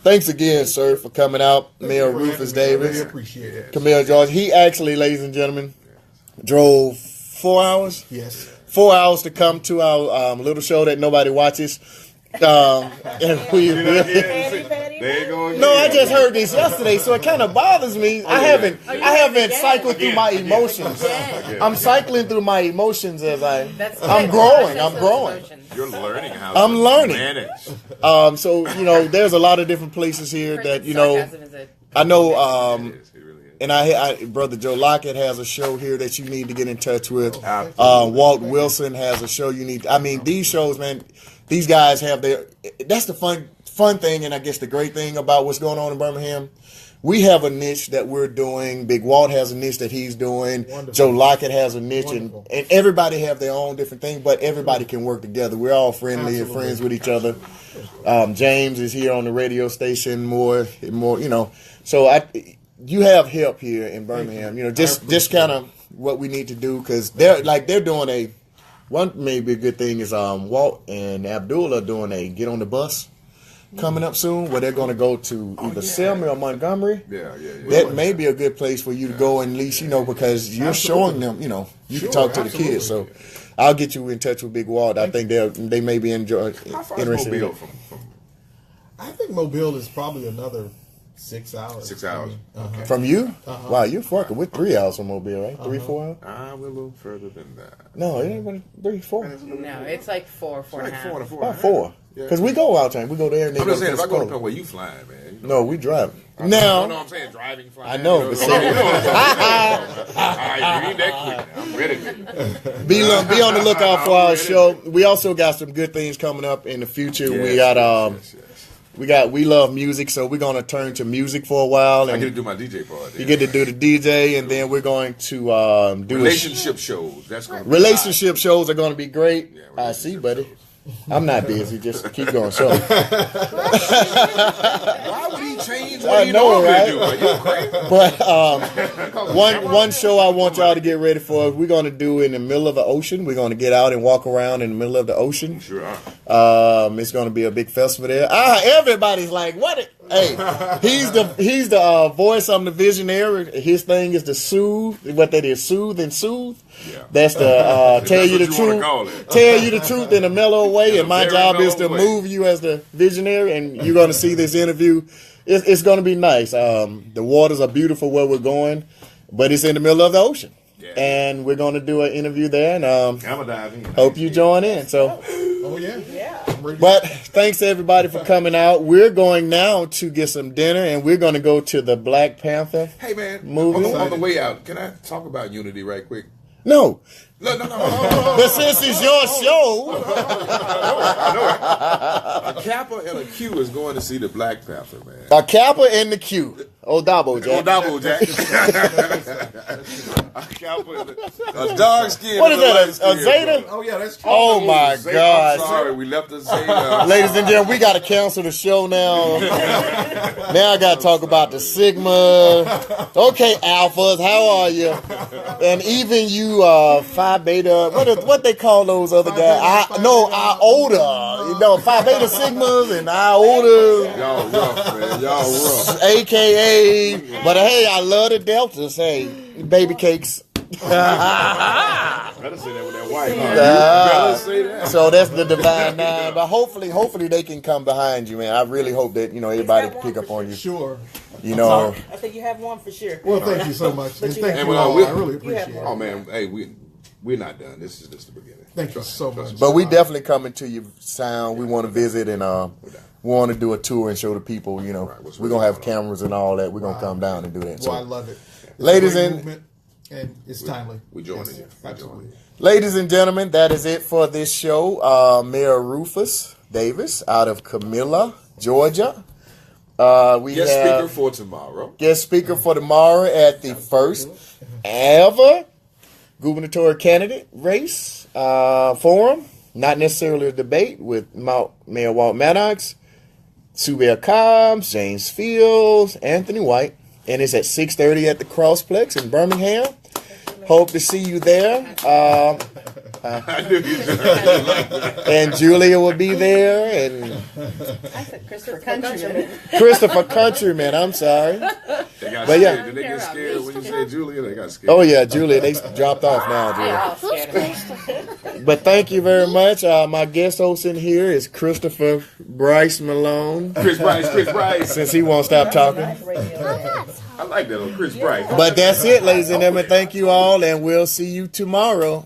Thanks again, sir, for coming out. Mayor Rufus Davis. Really appreciate it. Camille George. He actually, ladies and gentlemen, drove 4 hours. Yes. 4 hours to come to our little show that nobody watches. And we There you go again. no, I just heard this yesterday, so it kind of bothers me. I haven't cycled through my emotions. I'm cycling through my emotions as I'm growing. You're learning how I'm to learning. manage. So there's a lot of different places here that I know. And Brother Joe Lockett has a show here that you need to get in touch with. Walt Wilson has a show you need. I mean, these shows, man. These guys have that's the fun thing, and I guess the great thing about what's going on in Birmingham. We have a niche that we're doing. Big Walt has a niche that he's doing. Wonderful. Joe Lockett has a niche, and everybody have their own different thing, but everybody can work together. We're all friendly and friends with each other. James is here on the radio station more. So you have help here in Birmingham. Just kind of what we need to do because they're doing one maybe a good thing is Walt and Abdul are doing a get on the bus coming up soon where they're going to go to either Selma or Montgomery. Yeah. That may be a good place for you to go and at least, because you're showing them, you can talk to the kids. So I'll get you in touch with Big Walt. I think they may be interested. How far is Mobile from? I think Mobile is probably another 6 hours. 6 hours. Okay. From you? Wow, you're fucking with 3 hours from Mobile, right? 3, 4 hours? We're a little further than that. No, it ain't but 3, 4. No, it's like 4 and a half. About 4. Because we go out time. We go there and they I'm go just saying, if I go to Pensacola. where you flying, man. No, we driving. No, I'm saying driving, flying. I know, but All right, you need that quick. I'm ready. Be on the lookout for our show. We also got some good things coming up in the future. We love music, so we're gonna turn to music for a while. And I get to do my DJ part. you get to do the DJ, and then we're going to do relationship shows. That's going to relationship shows are going to be great. Yeah, I see, relationship buddy. I'm not busy. Just keep going. So Why would he change I what he know, normally right? do. Are you crazy? But one show I want y'all to get ready for. We're going to do in the middle of the ocean. We're going to get out and walk around in the middle of the ocean. Sure are. It's going to be a big festival there. Everybody's like, "What?" Hey, he's the voice. I'm the visionary. His thing is to soothe. What that is, soothe and soothe. Yeah. That's the tell you the That's what you wanna call truth. it. Tell you the truth in a mellow way, In and a my very job is to mellow way. move you as the visionary. And you're going to see this interview. It's going to be nice. The waters are beautiful where we're going, but it's in the middle of the ocean, Yeah. and we're going to do an interview there. And I'm gonna dive in. hope you join in. So. Oh yeah. Yeah. I'm ready. But thanks to everybody for coming out. We're going now to get some dinner, and we're going to go to the Black Panther. Hey man, Movie. on the way out, can I talk about unity right quick? No, No. but since it's your show, A Kappa and a Q is going to see the Black Panther, man. a Kappa and the Q. Odabo, Jack. Double Jack. A dark skin. What is that? A Zeta? Oh yeah, that's true. Oh my I'm God. sorry, we left the Zeta. Ladies and gentlemen, we got to cancel the show now. Now I got to talk about the Sigma. Okay, Alphas, how are you? And even you, Phi Beta. What they call those other guys? Iota. You know, Phi Beta Sigmas and Iota. Y'all rough, man. Y'all rough. AKA, but hey, I love the Deltas. Hey, baby cakes. Better say that with that white. Better say that. So that's the Divine Nine. But hopefully they can come behind you, man. I really hope that everybody can pick up on you. Sure. You know, I think you have one for sure. Well, thank you so much. And you thank have- you And all. we'll- I really you have appreciate Oh it. man, hey, we're not done. This is just the beginning. Thank you so much. but we definitely coming to your sound. We want to visit and we want to do a tour and show the people. You know, Right, what's we're gonna have cameras and all that. We're gonna come down and do that. Well, I So, love it. It's Ladies a great and- movement, and it's timely. We joining Yes, you. Absolutely. ladies and gentlemen, that is it for this show. Mayor Rufus Davis out of Camilla, Georgia. We Guest have speaker for tomorrow. guest speaker for tomorrow at the first ever gubernatorial candidate race forum. Not necessarily a debate with Mayor Walt Maddox, Subel Cobbs, James Fields, Anthony White, and it's at 6:30 at the Crossplex in Birmingham. Hope to see you there. I knew you were And Julia will be there, and I said Christopher Countryman. Christopher Countryman. I'm sorry. They got But yeah. scared. Did they get scared when you said Julia? They got scared. Oh yeah, Julia. They dropped off now, They Julia. all scared of me. But thank you very much. My guest host in here is Christopher Bryce Malone, Chris Bryce. since he won't stop talking. I like that one, Chris Bryce. But that's it, ladies and gentlemen. Thank you all, and we'll see you tomorrow.